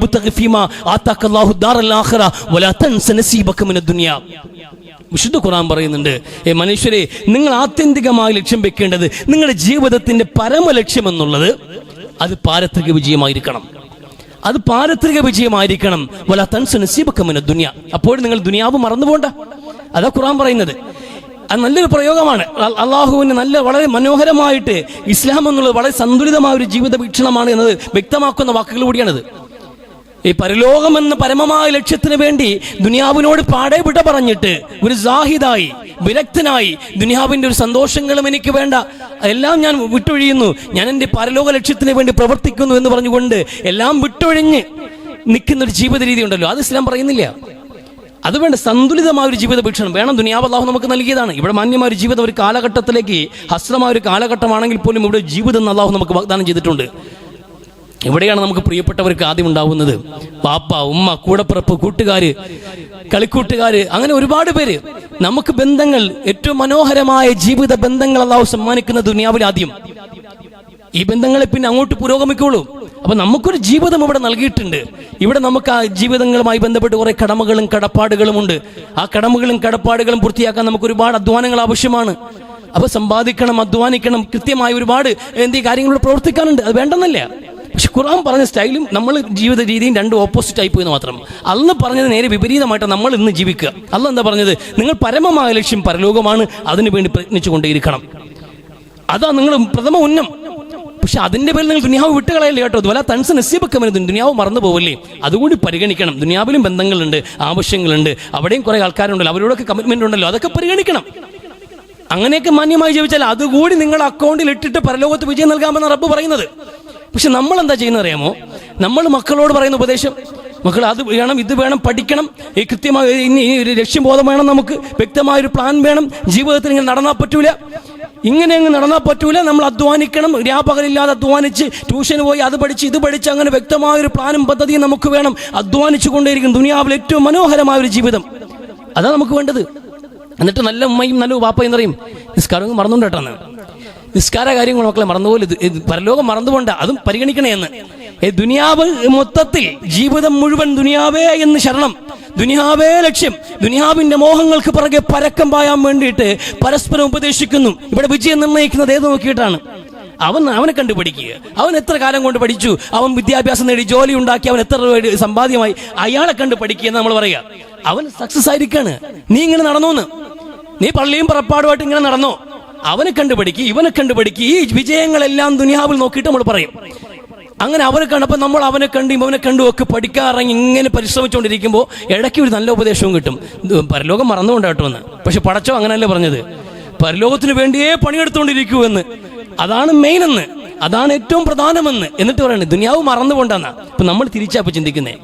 വിശുദ്ധ ഖുർആൻ പറയുന്നുണ്ട്, മനുഷ്യരെ നിങ്ങൾ ആത്യന്തികമായി ലക്ഷ്യം വെക്കേണ്ടത്, നിങ്ങളുടെ ജീവിതത്തിന്റെ പരമ ലക്ഷ്യം എന്നുള്ളത് അത് പാരത്രിക വിജയമായിരിക്കണം. അത് പാരത്രിക വിജയമായിരിക്കണം. വലാ തൻസ നസീബക മിന ദുനിയ. അപ്പോൾ നിങ്ങൾ ദുനിയാവ് മറന്നു പോകണ്ട. അതാ ഖുർആൻ പറയുന്നത്. അത് നല്ലൊരു പ്രയോഗമാണ്. അള്ളാഹുവിന് വളരെ മനോഹരമായിട്ട് ഇസ്ലാം എന്നുള്ളത് വളരെ സന്തുലിതമായ ഒരു ജീവിത വീക്ഷണമാണ് എന്നത് വ്യക്തമാക്കുന്ന വാക്കുകൾ കൂടിയാണിത്. ഈ പരലോകം എന്ന പരമമായ ലക്ഷ്യത്തിന് വേണ്ടി ദുനിയാവിനോട് പാടെ വിട പറഞ്ഞിട്ട് ഒരു സാഹിദായി വിരക്തനായി ദുനിയാവിന്റെ ഒരു സന്തോഷങ്ങളും എനിക്ക് വേണ്ട, എല്ലാം ഞാൻ വിട്ടൊഴിയുന്നു, ഞാൻ എൻ്റെ പരലോക ലക്ഷ്യത്തിന് വേണ്ടി പ്രവർത്തിക്കുന്നു എന്ന് പറഞ്ഞുകൊണ്ട് എല്ലാം വിട്ടൊഴിഞ്ഞ് നിൽക്കുന്ന ഒരു ജീവിത രീതി ഉണ്ടല്ലോ, അത് ഇസ്ലാം പറയുന്നില്ല. അതുവേണ്ട സന്തുലിതമായ ഒരു ജീവിത വീക്ഷണം വേണം. ദുനിയാവ് അല്ലാഹു നമുക്ക് നൽകിയതാണ്. ഇവിടെ മാന്യമായ ഒരു ജീവിതം ഒരു കാലഘട്ടത്തിലേക്ക് ഹസ്രമായ ഒരു കാലഘട്ടമാണെങ്കിൽ പോലും ഇവിടെ ജീവിതം അല്ലാഹു നമുക്ക് വാഗ്ദാനം ചെയ്തിട്ടുണ്ട്. ഇവിടെയാണ് നമുക്ക് പ്രിയപ്പെട്ടവർക്ക് ആദ്യം ഉണ്ടാവുന്നത്. പാപ്പ, ഉമ്മ, കൂടപ്പിറപ്പ്, കൂട്ടുകാര്, കളിക്കൂട്ടുകാര്, അങ്ങനെ ഒരുപാട് പേര്. നമുക്ക് ബന്ധങ്ങൾ, ഏറ്റവും മനോഹരമായ ജീവിത ബന്ധങ്ങൾ അല്ലാഹു സമ്മാനിക്കുന്ന ദുനിയാവിൽ ആദ്യം. ഈ ബന്ധങ്ങളെ പിന്നെ അങ്ങോട്ട് പുരോഗമിക്കുള്ളൂ. അപ്പൊ നമുക്കൊരു ജീവിതം ഇവിടെ നൽകിയിട്ടുണ്ട്. ഇവിടെ നമുക്ക് ആ ജീവിതങ്ങളുമായി ബന്ധപ്പെട്ട് കുറെ കടമകളും കടപ്പാടുകളും ഉണ്ട്. ആ കടമകളും കടപ്പാടുകളും പൂർത്തിയാക്കാൻ നമുക്ക് ഒരുപാട് അധ്വാനങ്ങൾ ആവശ്യമാണ്. അപ്പൊ സമ്പാദിക്കണം, അധ്വാനിക്കണം, കൃത്യമായി ഒരുപാട് കാര്യങ്ങൾ പ്രവർത്തിക്കാനുണ്ട്. അത് വേണ്ടെന്നല്ല. പക്ഷെ ഖുർആൻ പറഞ്ഞ സ്റ്റൈലും നമ്മൾ ജീവിത രീതിയും രണ്ടും ഓപ്പോസിറ്റ് ആയി പോയെന്ന് മാത്രം. അള്ളാഹ് പറഞ്ഞത് നേരെ വിപരീതമായിട്ട് നമ്മൾ ഇന്ന് ജീവിക്കുക. അള്ളാഹ് എന്താ പറഞ്ഞത്? നിങ്ങൾ പരമമായ ലക്ഷ്യം പരലോകമാണ്, അതിനുവേണ്ടി പ്രയത്നിച്ചു കൊണ്ടേയിരിക്കണം. അതാ നിങ്ങൾ പ്രഥമ ഉന്നം. പക്ഷെ അതിന്റെ പേരിൽ നിങ്ങൾ ദുനിയാവ് വിട്ടുകളയല്ലേ കേട്ടോ. അതുപോലെ തൻസ നസീബക മിന ദുനിയ, ദുനിയാവ് മറന്നു പോവല്ലേ, അതുകൂടി പരിഗണിക്കണം. ദുനിയാവിലും ബന്ധങ്ങളുണ്ട്, ആവശ്യങ്ങളുണ്ട്, അവിടെയും കുറെ ആൾക്കാരുണ്ടല്ലോ, അവരോടൊക്കെ കമ്മിറ്റ്മെന്റ് ഉണ്ടല്ലോ, അതൊക്കെ പരിഗണിക്കണം. അങ്ങനെയൊക്കെ മാന്യമായി ജീവിച്ചാൽ അതുകൂടി നിങ്ങൾ അക്കൗണ്ടിൽ ഇട്ടിട്ട് പരലോകത്ത് വിജയം നൽകാമെന്ന് റബ്ബ് പറയുന്നത്. പക്ഷെ നമ്മൾ എന്താ ചെയ്യുന്നത് അറിയാമോ? നമ്മൾ മക്കളോട് പറയുന്ന ഉപദേശം, മക്കൾ അത് വേണം, ഇത് വേണം, പഠിക്കണം, ഈ കൃത്യമായ ഇനി ഒരു ലക്ഷ്യബോധം വേണം, നമുക്ക് വ്യക്തമായൊരു പ്ലാൻ വേണം, ജീവിതത്തിൽ ഇങ്ങനെ നടന്നാൽ പറ്റൂല, ഇങ്ങനെ അങ്ങ് നടന്നാൽ പറ്റൂല, നമ്മൾ അധ്വാനിക്കണം, രാപകലില്ലാതെ അധ്വാനിച്ച് ട്യൂഷന് പോയി അത് പഠിച്ച് ഇത് പഠിച്ച് അങ്ങനെ വ്യക്തമായൊരു പ്ലാനും പദ്ധതിയും നമുക്ക് വേണം. അധ്വാനിച്ചു കൊണ്ടേയിരിക്കും. ദുനിയാവിൽ ഏറ്റവും മനോഹരമായ ഒരു ജീവിതം അതാണ് നമുക്ക് വേണ്ടത്. എന്നിട്ട് നല്ല ഉമ്മയും നല്ല വാപ്പയും പറയും നിസ്കാരം മറന്നുകൊണ്ടേട്ടാന്ന്. നിസ്കാര കാര്യങ്ങൾ മക്കളെ മറന്നുപോലെ, പരലോകം മറന്നുകൊണ്ട, അതും പരിഗണിക്കണേ എന്ന്. ദുനിയാവ് മൊത്തത്തിൽ ജീവിതം മുഴുവൻ ദുനിയാവേ എന്ന് ശരണം, ദുനിയാവേ ലക്ഷ്യം, ദുനിയാവിന്റെ മോഹങ്ങൾക്ക് പിറകെ പരക്കം പായാൻ വേണ്ടിയിട്ട് പരസ്പരം ഉപദേശിക്കുന്നു. ഇവിടെ വിജയം നിർണ്ണയിക്കുന്നത് ഏത് നോക്കിയിട്ടാണ്? അവനെ കണ്ടുപഠിക്കുക. അവൻ എത്ര കാലം കൊണ്ട് പഠിച്ചു, അവൻ വിദ്യാഭ്യാസം നേടി ജോലി ഉണ്ടാക്കി, അവൻ എത്ര രൂപ സമ്പാദ്യമായി, അയാളെ കണ്ട് പഠിക്കുക എന്ന് നമ്മൾ പറയുക. അവൻ സക്സസ് ആയിരിക്കാണ്. നീ ഇങ്ങനെ നടന്നോന്ന്, നീ പള്ളിയും പുറപ്പാടുമായിട്ട് ഇങ്ങനെ നടന്നോ, അവനെ കണ്ടുപഠിക്കുക, ഇവനെ കണ്ടുപഠിക്കുക. ഈ വിജയങ്ങളെല്ലാം ദുനിയാവിൽ നോക്കിയിട്ട് നമ്മൾ പറയും. അങ്ങനെ അവനെ കണ്ടപ്പോൾ നമ്മൾ അവനെ കണ്ടും ഇവനെ കണ്ടും ഒക്കെ പഠിക്കാറിറങ്ങി ഇങ്ങനെ പരിശ്രമിച്ചുകൊണ്ടിരിക്കുമ്പോൾ ഇടയ്ക്ക് ഒരു നല്ല ഉപദേശവും കിട്ടും. പരലോകം മറന്നുകൊണ്ട് കേട്ടോ എന്ന്. പക്ഷെ പടച്ചോ അങ്ങനെയല്ലേ പറഞ്ഞത്? പരലോകത്തിന് വേണ്ടിയേ പണിയെടുത്തുകൊണ്ടിരിക്കൂ എന്ന്. അതാണ് മെയിൻ എന്ന്, അതാണ് ഏറ്റവും പ്രധാനമെന്ന്. എന്നിട്ട് പറയുന്നത് ദുനിയാവ് മറന്നുകൊണ്ടാന്നാ. അപ്പൊ നമ്മൾ തിരിച്ചാപ്പ് ചിന്തിക്കുന്നേ.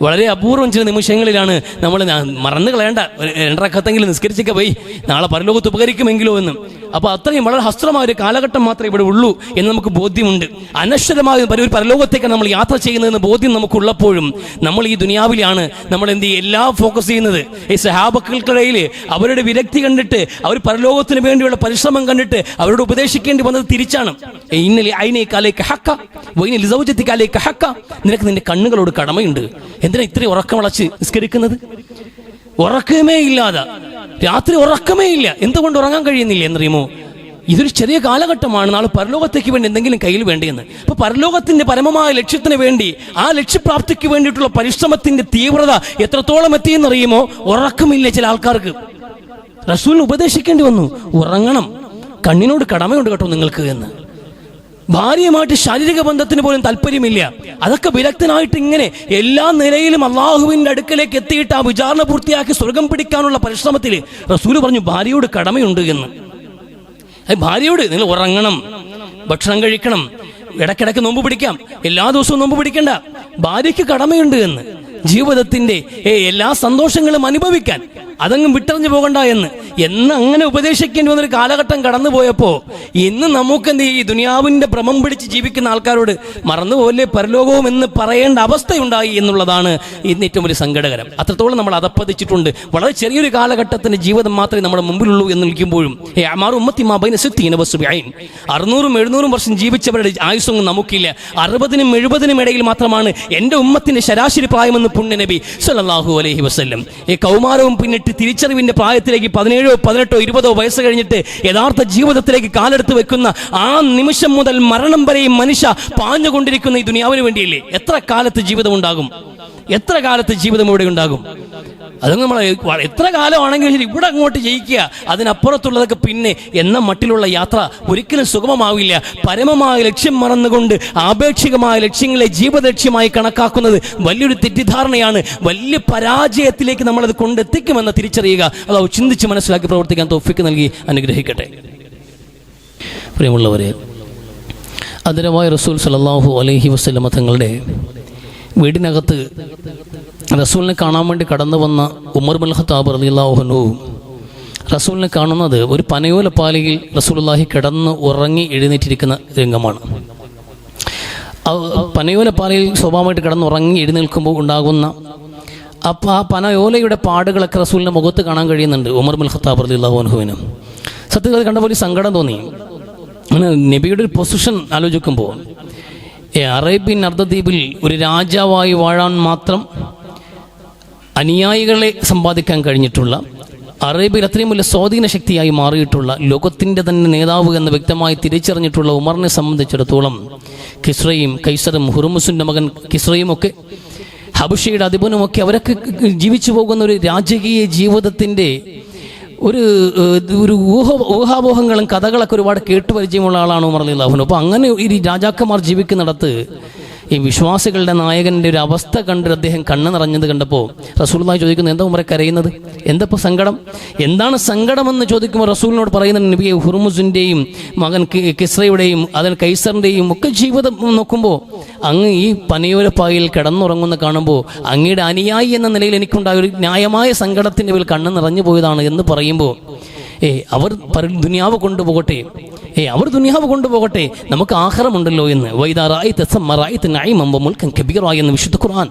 വളരെ അപൂർവം ചില നിമിഷങ്ങളിലാണ് നമ്മൾ മറന്നു കളയേണ്ട, രണ്ടരക്കത്തെങ്കിലും നിസ്കരിച്ചൊക്കെ പോയി നാളെ പരലോകത്ത് ഉപകരിക്കുമെങ്കിലോ എന്ന്. അപ്പോൾ അത്രയും വളരെ ഹസ്ത്രമായ ഒരു കാലഘട്ടം മാത്രമേ ഇവിടെ ഉള്ളൂ എന്ന് നമുക്ക് ബോധ്യമുണ്ട്. അനശ്വരമായ ഒരു പരലോകത്തേക്ക് നമ്മൾ യാത്ര ചെയ്യുന്നതെന്ന് ബോധ്യം നമുക്കുള്ളപ്പോഴും നമ്മൾ ഈ ദുനിയാവിലാണ് നമ്മൾ എന്ത് ചെയ്യും, എല്ലാം ഫോക്കസ് ചെയ്യുന്നത്. ഈ സഹാബക്കൾക്കിടയിൽ അവരുടെ വിരക്തി കണ്ടിട്ട്, അവർ പരലോകത്തിന് വേണ്ടിയുള്ള പരിശ്രമം കണ്ടിട്ട് അവരോട് ഉപദേശിക്കേണ്ടി വന്നത് തിരിച്ചാണ്. നിനക്ക് നിന്റെ കണ്ണുകളോട് കടമയുണ്ട്. എന്തിനാ ഇത്രയും ഉറക്കമളച്ച് നിസ്കരിക്കുന്നത്? ഉറക്കമേ ഇല്ലാതെ രാത്രി ഉറക്കമേ ഇല്ല. എന്തുകൊണ്ട് ഉറങ്ങാൻ കഴിയുന്നില്ല എന്നറിയുമോ? ഇതൊരു ചെറിയ കാലഘട്ടമാണ്. നാളെ പരലോകത്തേക്ക് വേണ്ടി എന്തെങ്കിലും കയ്യിൽ വേണ്ടിയെന്ന്. അപ്പൊ പരലോകത്തിന്റെ പരമമായ ലക്ഷ്യത്തിന് വേണ്ടി, ആ ലക്ഷ്യപ്രാപ്തിക്ക് വേണ്ടിയിട്ടുള്ള പരിശ്രമത്തിന്റെ തീവ്രത എത്രത്തോളം എത്തിയെന്നറിയുമോ? ഉറക്കമില്ല ചില ആൾക്കാർക്ക്. റസൂലിന് ഉപദേശിക്കേണ്ടി വന്നു, ഉറങ്ങണം, കണ്ണിനോട് കടമയുണ്ട് കേട്ടോ നിങ്ങൾക്ക് എന്ന്. ഭാര്യയുമായിട്ട് ശാരീരിക ബന്ധത്തിന് പോലും താല്പര്യമില്ല. അതൊക്കെ വിരക്തനായിട്ട് ഇങ്ങനെ എല്ലാ നിലയിലും അള്ളാഹുവിന്റെ അടുക്കലേക്ക് എത്തിയിട്ട് ആ വിചാരണ പൂർത്തിയാക്കി സ്വർഗം പിടിക്കാനുള്ള പരിശ്രമത്തിൽ റസൂല് പറഞ്ഞു ഭാര്യയോട് കടമയുണ്ട് എന്ന്. ഭാര്യയോട് നിങ്ങൾ ഉറങ്ങണം, ഭക്ഷണം കഴിക്കണം, ഇടയ്ക്കിടയ്ക്ക് നോമ്പ് പിടിക്കാം, എല്ലാ ദിവസവും നോമ്പ് പിടിക്കണ്ട, ഭാര്യയ്ക്ക് കടമയുണ്ട് എന്ന്. ജീവിതത്തിന്റെ എല്ലാ സന്തോഷങ്ങളും അനുഭവിക്കാൻ, അതങ്ങ് വിട്ടറിഞ്ഞു പോകണ്ട എന്ന് അങ്ങനെ ഉപദേശിക്കേണ്ടി വന്നൊരു കാലഘട്ടം കടന്നു പോയപ്പോ ഇന്ന് നമുക്കെന്ത് ഈ ദുനിയാവിന്റെ ഭ്രമം പിടിച്ച് ജീവിക്കുന്ന ആൾക്കാരോട് മറന്നുപോലെ പരലോകവും എന്ന് പറയേണ്ട അവസ്ഥയുണ്ടായി എന്നുള്ളതാണ് ഇന്ന് ഏറ്റവും വലിയ സങ്കടകരം. അത്രത്തോളം നമ്മൾ അതപ്പതിച്ചിട്ടുണ്ട്. വളരെ ചെറിയൊരു കാലഘട്ടത്തിന്റെ ജീവിതം മാത്രമേ നമ്മുടെ മുമ്പിലുള്ളൂ എന്ന് വിളിക്കുമ്പോഴും 600-700 വർഷം ജീവിച്ചവരുടെ ആയുസ്സൊന്നും നമുക്കില്ല. 60-70 ഇടയിൽ മാത്രമാണ് എന്റെ ഉമ്മത്തിന്റെ ശരാശരി പ്രായമെന്ന് പുണ്യ നബി സല്ലല്ലാഹു അലൈഹി വസല്ലം. ഈ കൗമാരവും പിന്നിട്ട് വിട്ട് തിരിച്ചറിവിന്റെ പ്രായത്തിലേക്ക് 17, 18, 20 വയസ്സ് കഴിഞ്ഞിട്ട് യഥാർത്ഥ ജീവിതത്തിലേക്ക് കാലെടുത്ത് വെക്കുന്ന ആ നിമിഷം മുതൽ മരണം വരെയും മനുഷ്യ പാഞ്ഞുകൊണ്ടിരിക്കുന്ന ഈ ദുനിയാവിന് വേണ്ടിയില്ലേ? എത്ര കാലത്ത് ജീവിതം ഉണ്ടാകും? എത്ര കാലത്ത് ജീവിതം ഇവിടെ ഉണ്ടാകും? അത് നമ്മൾ എത്ര കാലമാണെങ്കിലും ശരി ഇവിടെ അങ്ങോട്ട് ജയിക്കുക, അതിനപ്പുറത്തുള്ളതൊക്കെ പിന്നെ എന്ന മട്ടിലുള്ള യാത്ര ഒരിക്കലും സുഗമമാവില്ല. പരമമായ ലക്ഷ്യം മറന്നുകൊണ്ട് ആപേക്ഷികമായ ലക്ഷ്യങ്ങളെ ജീവിത ലക്ഷ്യമായി കണക്കാക്കുന്നത് വലിയൊരു തെറ്റിദ്ധാരണയാണ്. വലിയ പരാജയത്തിലേക്ക് നമ്മളത് കൊണ്ടെത്തിക്കുമെന്ന് തിരിച്ചറിയുക. അത് ചിന്തിച്ച് മനസ്സിലാക്കി പ്രവർത്തിക്കാൻ തൗഫീഖ് നൽകി അനുഗ്രഹിക്കട്ടെ. പ്രിയമുള്ളവരെ, ആദരവായ റസൂൽ സല്ലല്ലാഹു അലൈഹി വസല്ലമ തങ്ങളുടെ വീടിനകത്ത് റസൂലിനെ കാണാൻ വേണ്ടി കടന്നു വന്ന ഉമർ ഇബ്നുൽ ഖത്താബ് റളിയല്ലാഹു അൻഹു റസൂലിനെ കാണുന്നത് ഒരു പനയോലപ്പാലയിൽ റസൂലുള്ളാഹി കിടന്ന് ഉറങ്ങി എഴുന്നേറ്റിരിക്കുന്ന രംഗമാണ്. പനയോലപ്പാലയിൽ സ്വാഭാവികമായിട്ട് കിടന്നുറങ്ങി എഴുന്നേൽക്കുമ്പോൾ ഉണ്ടാകുന്ന അപ്പോൾ ആ പനയോലയുടെ പാടുകളൊക്കെ റസൂലിൻ്റെ മുഖത്ത് കാണാൻ കഴിയുന്നുണ്ട് ഉമർ ഇബ്നുൽ ഖത്താബ് റളിയല്ലാഹു അൻഹുവിന്. സത്യത്തിൽ അത് കണ്ടപ്പോൾ ഒരു സങ്കടം തോന്നി. അങ്ങനെ നബിയുടെ ഒരു പൊസിഷൻ ആലോചിക്കുമ്പോൾ അറേബ്യൻ അർദ്ധദ്വീപിൽ ഒരു രാജാവായി വാഴാൻ മാത്രം അനുയായികളെ സമ്പാദിക്കാൻ കഴിഞ്ഞിട്ടുള്ള, അറേബ്യയിൽ അത്രയും വലിയ സ്വാധീന ശക്തിയായി മാറിയിട്ടുള്ള, ലോകത്തിൻ്റെ തന്നെ നേതാവ് എന്ന് വ്യക്തമായി തിരിച്ചറിഞ്ഞിട്ടുള്ള ഉമറിനെ സംബന്ധിച്ചിടത്തോളം കിസ്രയും കൈസറും ഹുർമുസിൻ്റെ മകൻ കിസ്രയും ഒക്കെ ഹബഷയുടെ അധിപനുമൊക്കെ അവരൊക്കെ ജീവിച്ചു പോകുന്ന ഒരു രാജകീയ ജീവിതത്തിൻ്റെ ഒരു ഊഹാപോഹങ്ങളും കഥകളൊക്കെ ഒരുപാട് കേട്ടുപരിചയമുള്ള ആളാണ് ഉമർ റളിയല്ലാഹു അൻഹു. അപ്പോൾ അങ്ങനെ ഈ രാജാക്കന്മാർ ജീവിക്കുന്നിടത്ത് ഈ വിശ്വാസികളുടെ നായകൻ്റെ ഒരു അവസ്ഥ കണ്ട് അദ്ദേഹം കണ്ണ് നിറഞ്ഞത് കണ്ടപ്പോൾ റസൂലുള്ളാഹി ചോദിക്കുന്നു, എന്താ ഉമറെ കരയുന്നത്? എന്തപ്പോൾ സങ്കടം? എന്താണ് സങ്കടമെന്ന് ചോദിക്കുമ്പോൾ റസൂലിനോട് പറയുന്നത്, നബിയെ, ഹുർമുസിൻ്റെയും മകൻ കിസ്രയുടെയും അതിന് കൈസറിൻ്റെയും ഒക്കെ ജീവിതം നോക്കുമ്പോൾ അങ്ങ് ഈ പനയോലപ്പായിൽ കിടന്നുറങ്ങുന്ന കാണുമ്പോൾ അങ്ങയുടെ അനുയായി എന്ന നിലയിൽ എനിക്കുണ്ടായ ഒരു ന്യായമായ സങ്കടത്തിൻ്റെ മേൽ കണ്ണ് നിറഞ്ഞു പോയതാണ് എന്ന് പറയുമ്പോൾ അവർ ദുനിയാവ് കൊണ്ടുപോകട്ടെ, അവർ ദുനിയാവ് കൊണ്ടുപോകട്ടെ, നമുക്ക് ആഖിറമുണ്ടല്ലോ എന്ന്. എന്ന് വിശുദ്ധ ഖുർആൻ.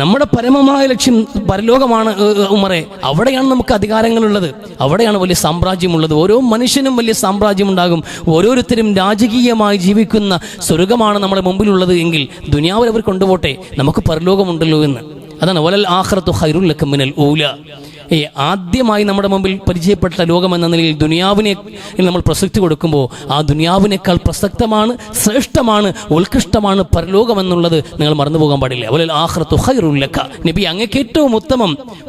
നമ്മുടെ പരമമായ ലക്ഷ്യം പരലോകമാണ് ഉമറെ. അവിടെയാണ് നമുക്ക് അധികാരങ്ങളുള്ളത്, അവിടെയാണ് വലിയ സാമ്രാജ്യമുള്ളത്. ഓരോ മനുഷ്യനും വലിയ സാമ്രാജ്യമുണ്ടാകും. ഓരോരുത്തരും രാജകീയമായി ജീവിക്കുന്ന സ്വർഗമാണ് നമ്മുടെ മുമ്പിലുള്ളത് എങ്കിൽ ദുനിയാവിൽ അവർ കൊണ്ടുപോട്ടെ, നമുക്ക് പരലോകമുണ്ടല്ലോ എന്ന്. അതാണ് വലൽ ആഖിറത്തു ഖൈറുൽ ലക മിനൽ ഊല. ആദ്യമായി നമ്മുടെ മുമ്പിൽ പരിചയപ്പെട്ട ലോകമെന്ന നിലയിൽ ദുനിയാവിനെ നമ്മൾ പ്രസക്തി കൊടുക്കുമ്പോൾ ആ ദുനിയാവിനേക്കാൾ പ്രസക്തമാണ്, ശ്രേഷ്ഠമാണ്, ഉത്കൃഷ്ടമാണ് പരലോകമെന്നുള്ളത് നിങ്ങൾ മറന്നു പോകാൻ പാടില്ല. വലൽ ആഖിറത്തു ഖൈറുൽ ലക. നബി, അങ്ങക്ക് ഏറ്റവും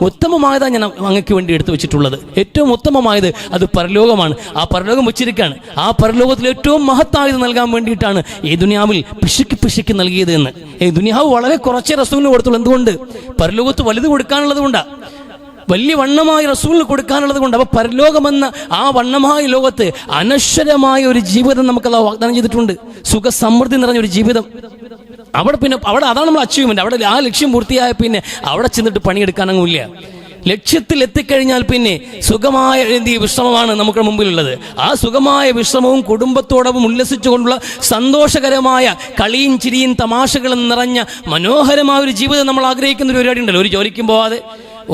ഉത്തമമായതാണ് ഞാൻ അങ്ങക്ക് വേണ്ടി എടുത്തു വെച്ചിട്ടുള്ളത്. ഏറ്റവും ഉത്തമമായത് അത് പരലോകമാണ്. ആ പരലോകം വെച്ചിരിക്കുകയാണ്. ആ പരലോകത്തിൽ ഏറ്റവും മഹത്തായത് നൽകാൻ വേണ്ടിയിട്ടാണ് ഈ ദുനിയാവിൽ പിശുക്കി നൽകിയത് എന്ന്. ഈ ദുനിയാവ് വളരെ കുറച്ചേ റസൂലിന് കൊടുത്തുള്ളൂ. എന്തുകൊണ്ട്? പരലോകത്ത് വലുത് കൊടുക്കാനുള്ളത് കൊണ്ടാണ്, വലിയ വണ്ണമായി റസൂലിന് കൊടുക്കാനുള്ളത് കൊണ്ട്. അപ്പോൾ പരലോകമെന്ന ആ വണ്ണമായ ലോകത്ത് അനശ്വരമായ ഒരു ജീവിതം നമുക്ക് വാഗ്ദാനം ചെയ്തിട്ടുണ്ട്. സുഖസമൃദ്ധി നിറഞ്ഞൊരു ജീവിതം. അവിടെ അതാണ് നമ്മൾ അച്ചീവ്മെന്റ്. അവിടെ ആ ലക്ഷ്യം പൂർത്തിയായ പിന്നെ അവിടെ ചെന്നിട്ട് പണിയെടുക്കാനൊന്നുമില്ല. ലക്ഷ്യത്തിൽ എത്തിക്കഴിഞ്ഞാൽ പിന്നെ സുഖമായ വിശ്രമമാണ് നമുക്ക് മുമ്പിലുള്ളത്. ആ സുഖമായ വിശ്രമവും കുടുംബത്തോടൊപ്പം ഉല്ലസിച്ചുകൊണ്ടുള്ള സന്തോഷകരമായ കളിയും ചിരിയും തമാശകളും നിറഞ്ഞ മനോഹരമായ ഒരു ജീവിതം നമ്മൾ ആഗ്രഹിക്കുന്ന ഒരു പരിപാടി ഉണ്ടല്ലോ. ഒരു ജോലിക്കും പോവാതെ,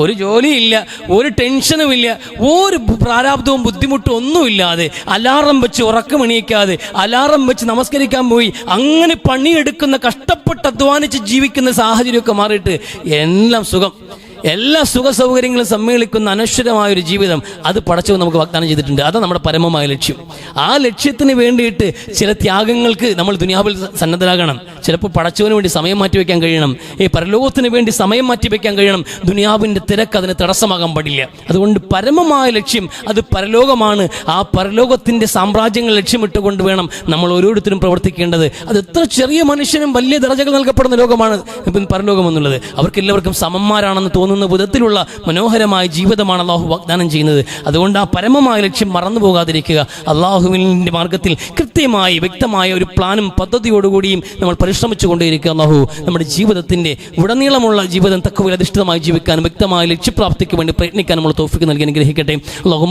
ഒരു ജോലിയില്ല, ഒരു ടെൻഷനുമില്ല, ഒരു പ്രാരാബ്ദവും ബുദ്ധിമുട്ടും ഒന്നുമില്ലാതെ, അലാറം വെച്ച് ഉറക്കമെണീക്കാതെ, അലാറം വെച്ച് നമസ്കരിക്കാൻ പോയി അങ്ങനെ പണിയെടുക്കുന്ന, കഷ്ടപ്പെട്ട് അധ്വാനിച്ച് ജീവിക്കുന്ന സാഹചര്യമൊക്കെ മാറിയിട്ട് എല്ലാം സുഖം, എല്ലാ സുഖ സൗകര്യങ്ങളും സമ്മേളിക്കുന്ന അനശ്വരമായൊരു ജീവിതം അത് പടച്ചവൻ നമുക്ക് വാഗ്ദാനം ചെയ്തിട്ടുണ്ട്. അതാണ് നമ്മുടെ പരമമായ ലക്ഷ്യം. ആ ലക്ഷ്യത്തിന് വേണ്ടിയിട്ട് ചില ത്യാഗങ്ങൾക്ക് നമ്മൾ ദുനിയാവിൽ സന്നദ്ധരാകണം. ചിലപ്പോൾ പടച്ചവന് വേണ്ടി സമയം മാറ്റിവെക്കാൻ കഴിയണം. ഈ പരലോകത്തിന് വേണ്ടി സമയം മാറ്റിവെക്കാൻ കഴിയണം. ദുനിയാവിൻ്റെ തിരക്ക് അതിന് തടസ്സമാകാൻ പാടില്ല. അതുകൊണ്ട് പരമമായ ലക്ഷ്യം അത് പരലോകമാണ്. ആ പരലോകത്തിൻ്റെ സാമ്രാജ്യങ്ങൾ ലക്ഷ്യമിട്ടുകൊണ്ട് വേണം നമ്മൾ ഓരോരുത്തരും പ്രവർത്തിക്കേണ്ടത്. അത് എത്ര ചെറിയ മനുഷ്യനും വലിയ ദർജകൾ നൽകപ്പെടുന്ന ലോകമാണ് പരലോകം എന്നുള്ളത്. അവർക്കെല്ലാവർക്കും സമന്മാരാണെന്ന് തോന്നുന്ന വിധത്തിലുള്ള മനോഹരമായ ജീവിതമാണ് അള്ളാഹു വാഗ്ദാനം ചെയ്യുന്നത്. അതുകൊണ്ട് ആ പരമമായ ലക്ഷ്യം മറന്നു പോകാതിരിക്കുക. അള്ളാഹുവിൻ്റെ മാർഗത്തിൽ കൃത്യമായി വ്യക്തമായ ഒരു പ്ലാനും പദ്ധതിയോടുകൂടിയും നമ്മൾ പരിശ്രമിച്ചു കൊണ്ടേയിരിക്കുക. അള്ളാഹു നമ്മുടെ ജീവിതത്തിൻ്റെ ഉടനീളമുള്ള ജീവിതം തഖ്വയിൽ അധിഷ്ഠിതമായി ജീവിക്കാനും വ്യക്തമായ ലക്ഷ്യപ്രാപ്തിക്ക് വേണ്ടി പ്രയത്നിക്കാൻ നമ്മൾ തൗഫീഖ് നൽകി അനുഗ്രഹിക്കട്ടെ. അള്ളാഹു